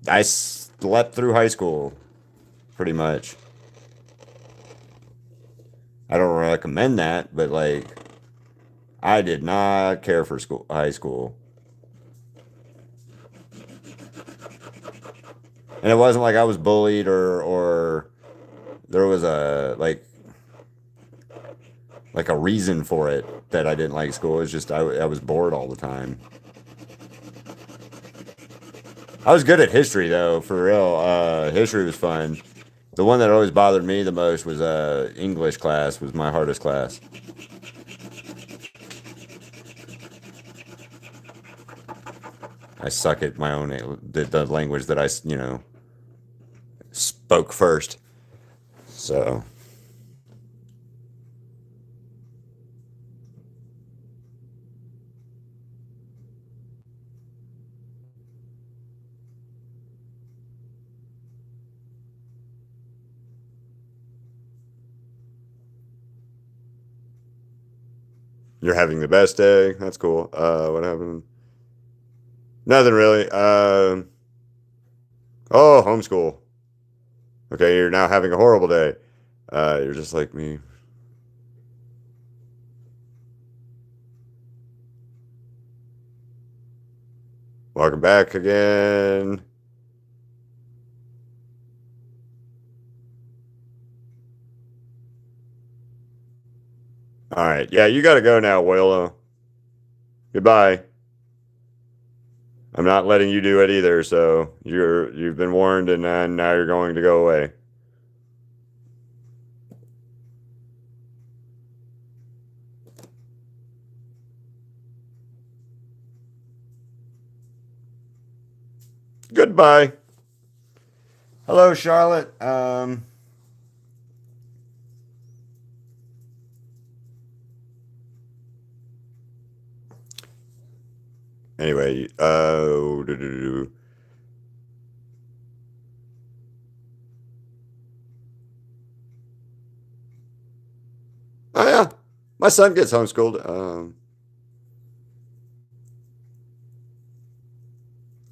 I slept through high school pretty much. I don't recommend that, but like I did not care for high school. And it wasn't like I was bullied or there was like a reason for it that I didn't like school. It's just I was bored all the time. I was good at history though, for real. History was fun. The one that always bothered me the most was English class was my hardest class. I suck at my own the language that spoke first. So you're having the best day. That's cool. What happened? Nothing really. Oh, homeschool. Okay, you're now having a horrible day. You're just like me. Welcome back again. All right. Yeah, you got to go now, Willow. Goodbye. I'm not letting you do it either, so you've been warned, and now you're going to go away. Goodbye. Hello, Charlotte. Anyway, oh yeah, my son gets homeschooled.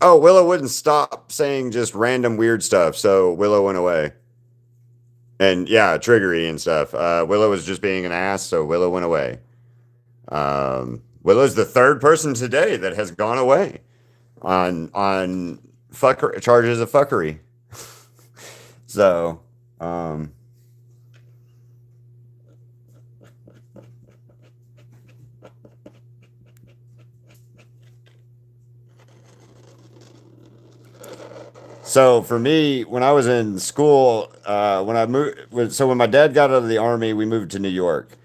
Oh, Willow wouldn't stop saying just random weird stuff, so Willow went away. And yeah, triggery and stuff. Willow was just being an ass, so Willow went away. Willow's the third person today that has gone away on charges of fuckery. So, so for me, when I was in school, when I moved, so when my dad got out of the army, we moved to New York.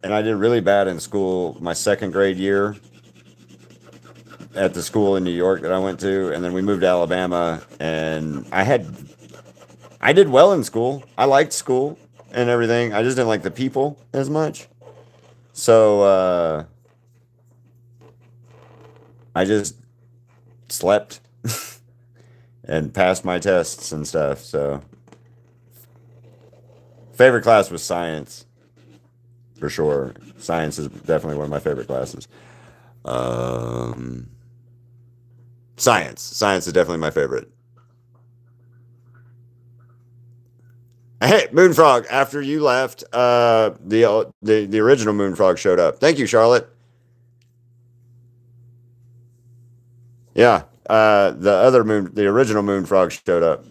And I did really bad in school my second grade year at the school in New York that I went to, and then we moved to Alabama, and I did well in school. I liked school and everything. I just didn't like the people as much. So I just slept and passed my tests and stuff. So favorite class was science for sure. Science is definitely one of my favorite classes. Um, Science is definitely my favorite. Hey, Moonfrog, after you left, the original Moonfrog showed up. Thank you, Charlotte. Yeah, the original Moonfrog showed up.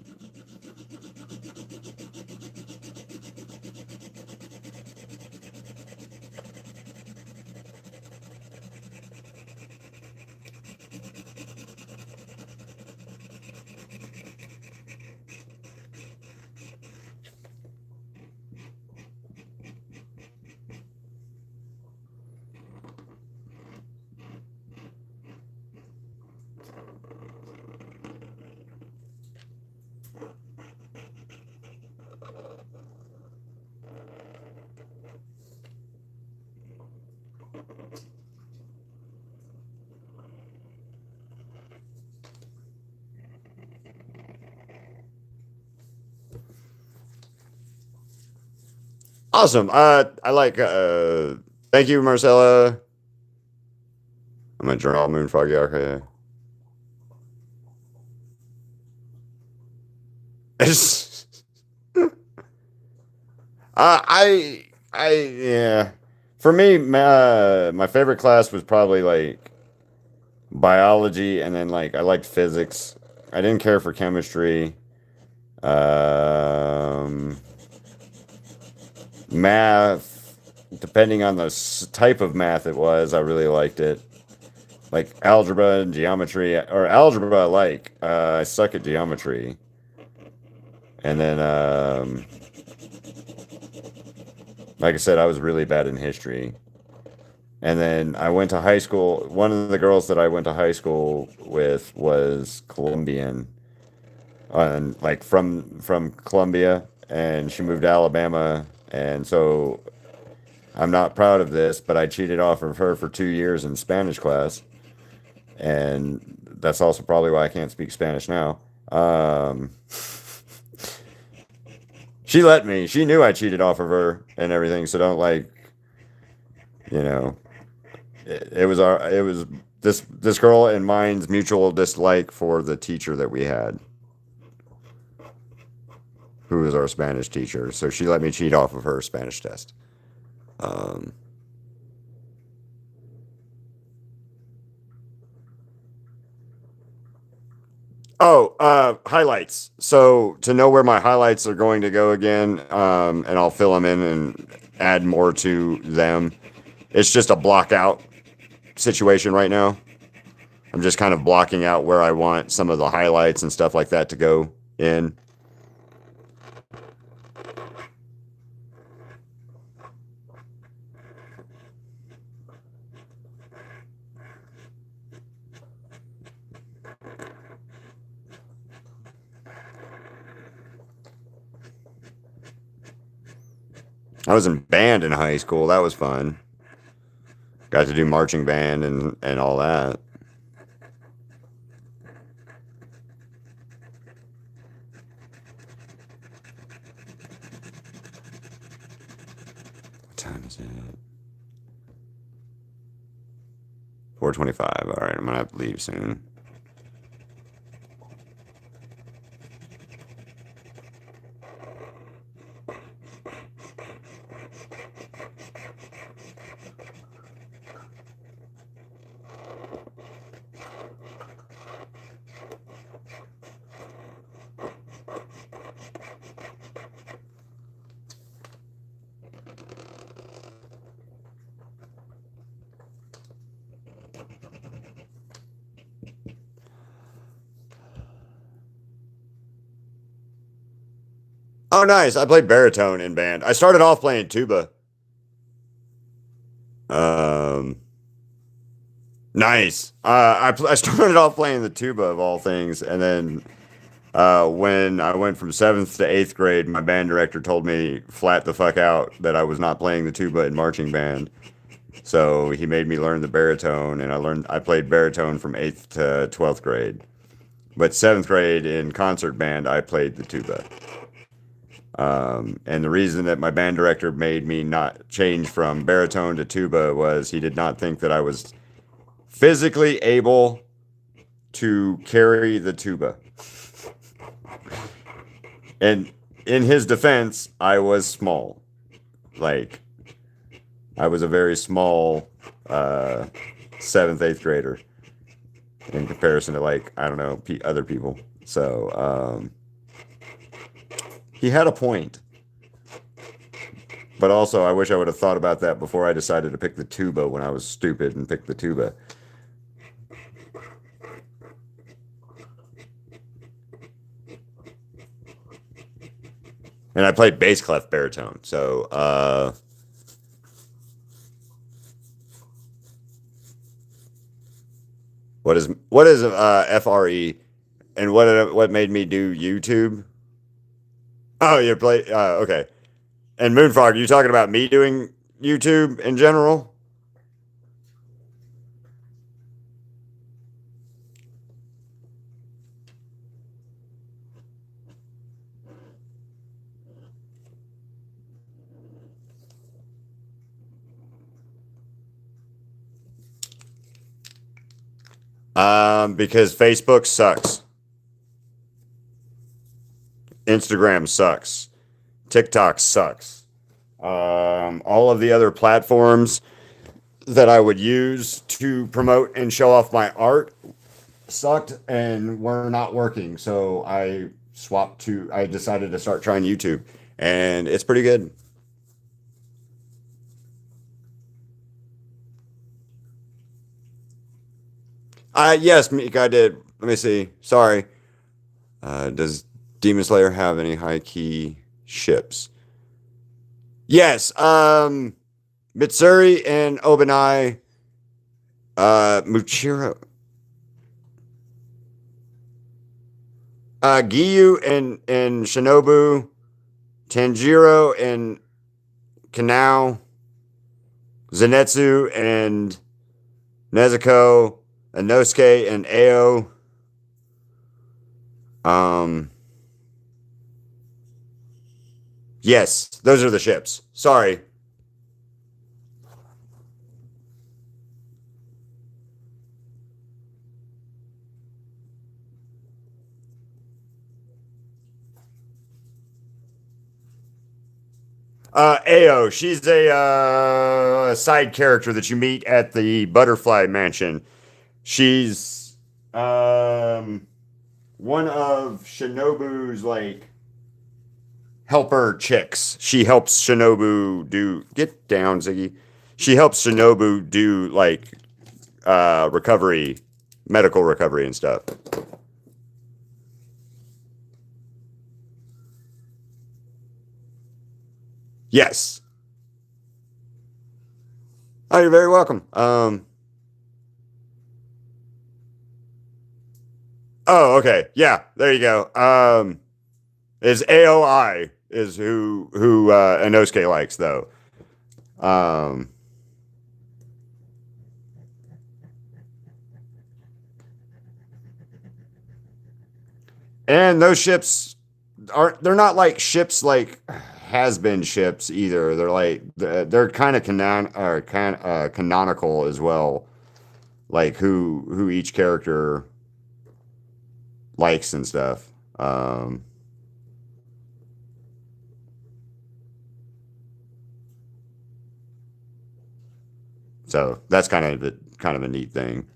Awesome. I like. Thank you, Marcella. I'm gonna draw Moonfrog. Yeah, okay. Yeah. For me, my favorite class was probably like biology, and then like I liked physics. I didn't care for chemistry. Um, Math, depending on the type of math it was, I really liked it. Like algebra and geometry, or algebra, I suck at geometry. And then, like I said, I was really bad in history. And then I went to high school. One of the girls that I went to high school with was Colombian, and like from Colombia, and she moved to Alabama. And so I'm not proud of this, but I cheated off of her for 2 years in Spanish class, and that's also probably why I can't speak Spanish now. She let me. She knew I cheated off of her and everything. So don't like, you know, it was this girl and mine's mutual dislike for the teacher that we had, who was our Spanish teacher. So she let me cheat off of her Spanish test. Um, Highlights. So to know where my highlights are going to go again, and I'll fill them in and add more to them. It's just a block out situation right now. I'm just kind of blocking out where I want some of the highlights and stuff like that to go in. I was in band in high school. That was fun. Got to do marching band and all that. What time is it? 4:25. All right, I'm gonna have to leave soon. Oh, nice. I played baritone in band. I started off playing tuba. Um, nice. I started off playing the tuba of all things, and then when I went from seventh to eighth grade, my band director told me flat the fuck out that I was not playing the tuba in marching band. So he made me learn the baritone, and I played baritone from eighth to 12th grade. But seventh grade in concert band, I played the tuba. And the reason that my band director made me not change from baritone to tuba was he did not think that I was physically able to carry the tuba. And in his defense, I was small. Like, I was a very small seventh, eighth grader in comparison to, like, I don't know, other people. So, he had a point. But also, I wish I would have thought about that before I decided to pick the tuba when I was stupid and picked the tuba. And I played bass clef baritone. So, what is FRE, and what made me do YouTube? Oh, you play. Okay. And Moonfrog, you talking about me doing YouTube in general? Because Facebook sucks, Instagram sucks, TikTok sucks. All of the other platforms that I would use to promote and show off my art sucked and were not working. So I decided to start trying YouTube, and it's pretty good. Yes, Meek, I did. Let me see. Sorry. Does Demon Slayer have any high key ships? Yes. Mitsuri and Obanai, Muchiro, Giyu and Shinobu, Tanjiro and Kanao, Zenitsu and Nezuko, Inosuke and Ao. Um, yes, those are the ships. Sorry. Ao, she's a side character that you meet at the Butterfly Mansion. She's one of Shinobu's like helper chicks. She helps Shinobu do get down, Ziggy. She helps Shinobu do like recovery, medical recovery and stuff. Yes. Oh, you're very welcome. Oh, okay. Yeah, there you go. Is AOI is who Inosuke likes though. Um, and those ships aren't they're not like ships like has been ships either. They're like they're kind of canonical as well. Like who each character likes and stuff. So that's kind of a neat thing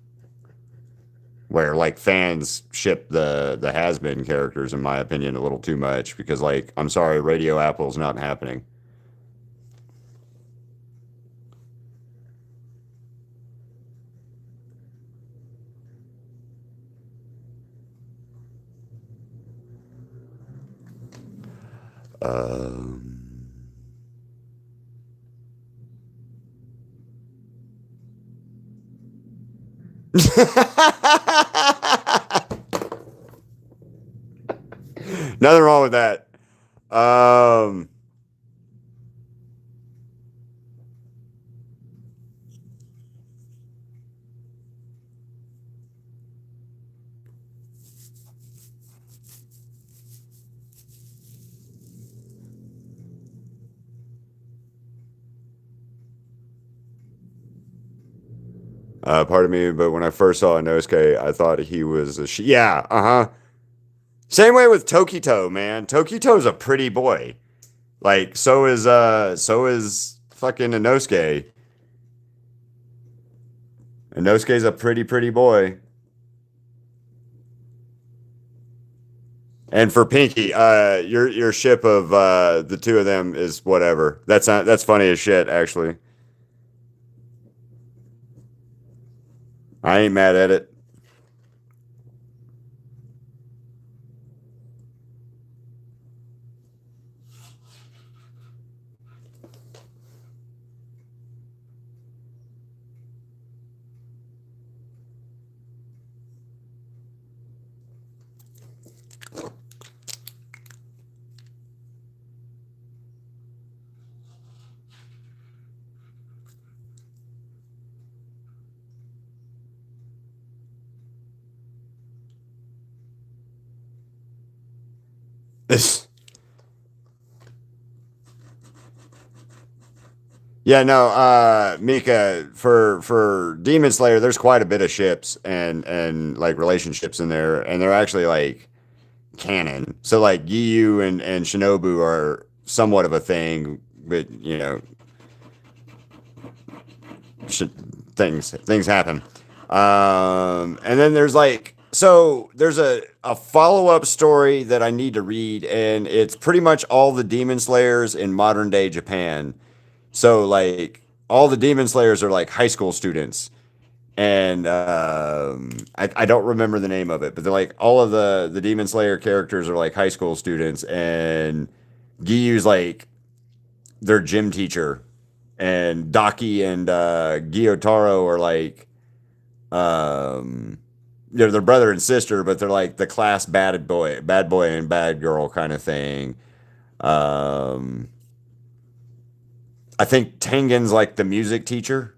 where like fans ship the has been characters in my opinion a little too much because like I'm sorry, Radio Apple's not happening. Um, Nothing wrong with that. Um, pardon me, but when I first saw Inosuke, I thought he was yeah, uh-huh. Same way with Tokito, man. Tokito's a pretty boy. Like so is fucking Inosuke. Inosuke's a pretty boy. And for Pinky, your ship of the two of them is whatever. That's funny as shit, actually. I ain't mad at it. This Yeah, no, Mika, for Demon Slayer, there's quite a bit of ships and like relationships in there, and they're actually like canon. So like Giyu and Shinobu are somewhat of a thing, but you know, sh- things happen. And then there's like there's a follow up story that I need to read, and it's pretty much all the Demon Slayers in modern day Japan. So like all the Demon Slayers are like high school students, and I don't remember the name of it, but they're like all of the Demon Slayer characters are like high school students, and Giyu's like their gym teacher, and Daki and Gyotaro are like um they're brother and sister, but they're like the class bad boy and bad girl kind of thing. Um I think Tengen's like the music teacher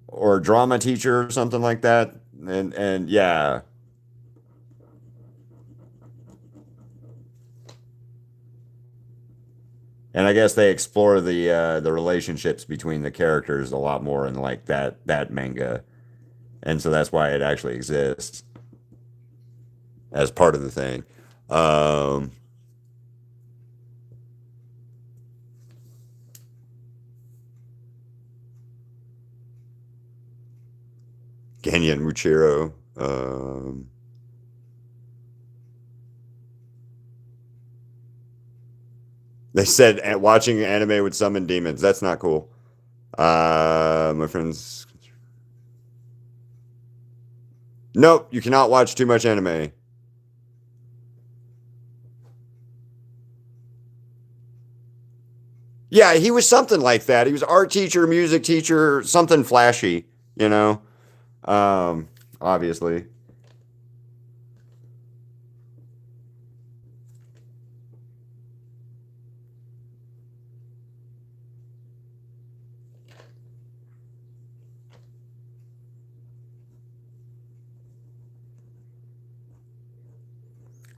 or drama teacher or something like that. And yeah. And I guess they explore the relationships between the characters a lot more in like that manga. And so that's why it actually exists as part of the thing. Um Genya and Muchiro. They said watching anime would summon demons. That's not cool. My friends. Nope, you cannot watch too much anime. Yeah, he was something like that. He was art teacher, music teacher, something flashy, you know. Um, Obviously.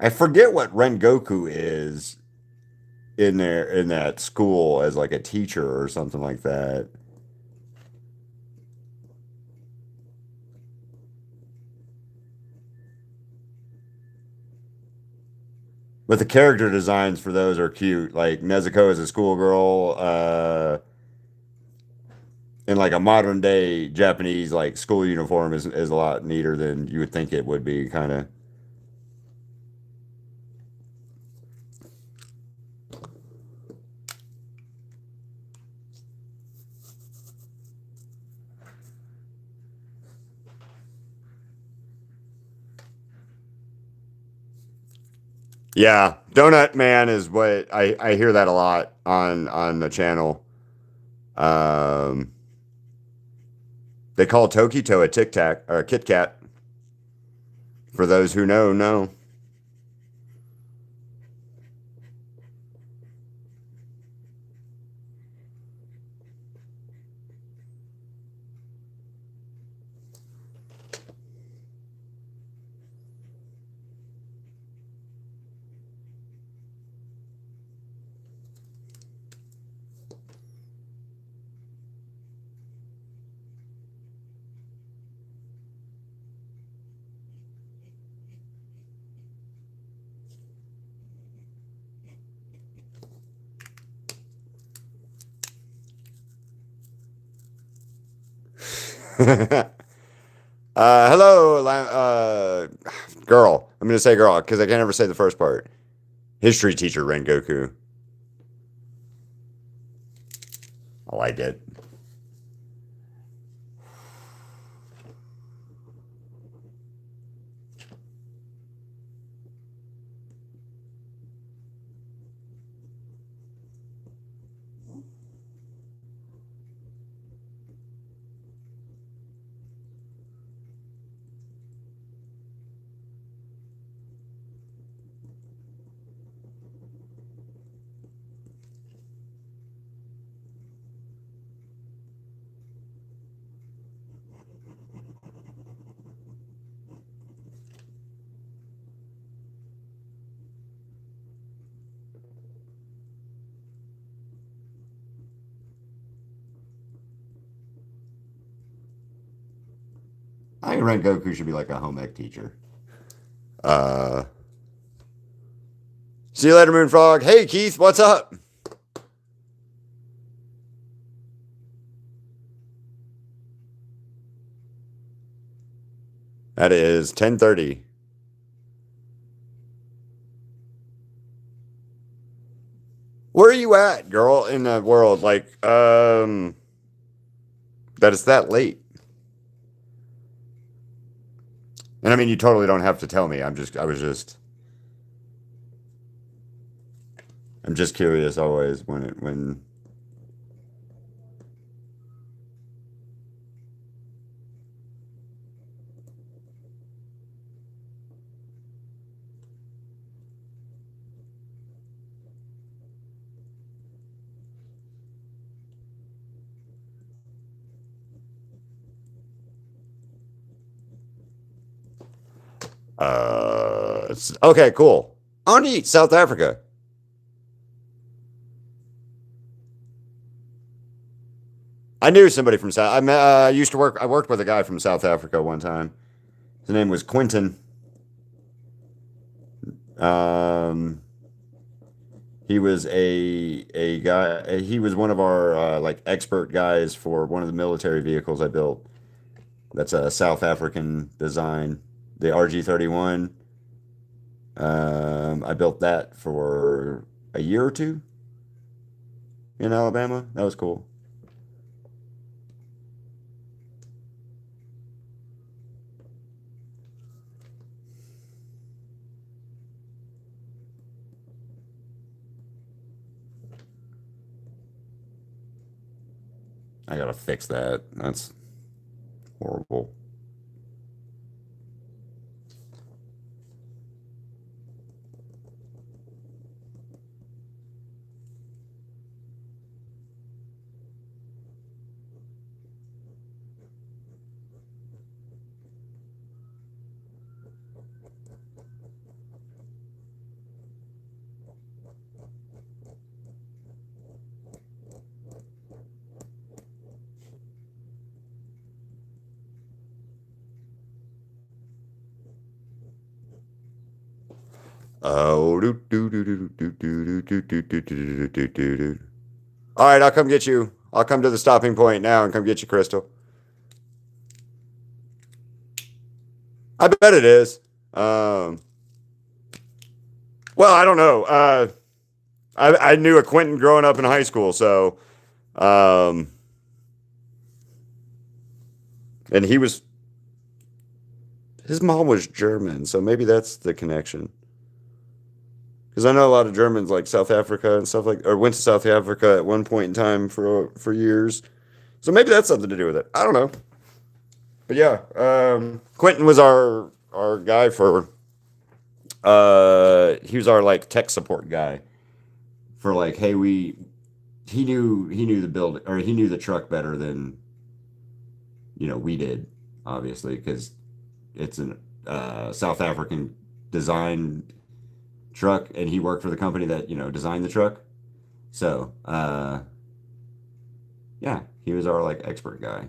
I forget what Rengoku is in there in that school as like a teacher or something like that. But the character designs for those are cute. Like Nezuko is a schoolgirl, in like a modern day Japanese like school uniform is a lot neater than you would think it would be, kind of. Yeah, Donut Man is what I hear that a lot on the channel. Um, they call Tokito a Tic Tac or a Kit Kat. For those who know. Hello, girl. I'm gonna say girl because I can't ever say the first part. History teacher Rengoku. I like it. I think Rengoku should be like a home ec teacher. Uh, See you later, Moonfrog. Hey, Keith, what's up? That is 10:30. Where are you at, girl, in the world? Like, that it's that late. And I mean, you totally don't have to tell me. I'm just curious always when. Okay, cool. On to eat South Africa. I knew somebody from South. I used to work. I worked with a guy from South Africa one time. His name was Quentin. Um, he was a guy. He was one of our like expert guys for one of the military vehicles I built. That's a South African design, the RG-31. I built that for a year or two in Alabama. That was cool. I gotta fix that. That's horrible. Oh, do do do do do do do do do do do do do. All right, I'll come get you. I'll come to the stopping point now and come get you, Crystal. I bet it is. Um, well, I don't know. I knew a Quentin growing up in high school, so um, and he was his mom was German, so maybe that's the connection. Because I know a lot of Germans like South Africa and stuff like, or went to South Africa at one point in time for years. So maybe that's something to do with it. I don't know. But yeah, Quentin was our guy for he was our like tech support guy for like, hey, we he knew the build or he knew the truck better than we did, obviously, because it's an South African design truck, and he worked for the company that designed the truck. So yeah, he was our like expert guy.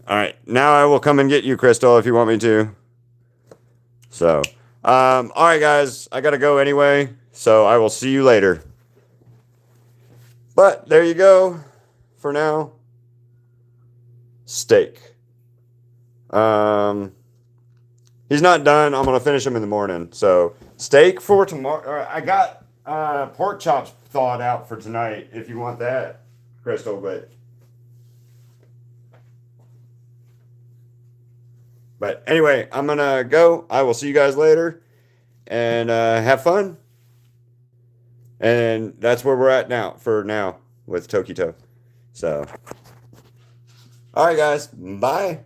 All right, now I will come and get you, Crystal, if you want me to. So, all right, guys, I gotta go anyway. So I will see you later. But there you go. For now, steak. Um, he's not done. I'm gonna finish him in the morning. So steak for tomorrow. I got pork chops thawed out for tonight. If you want that, Crystal. But anyway, I'm gonna go. I will see you guys later, and have fun. And that's where we're at now. For now with Tokito. So, all right, guys. Bye.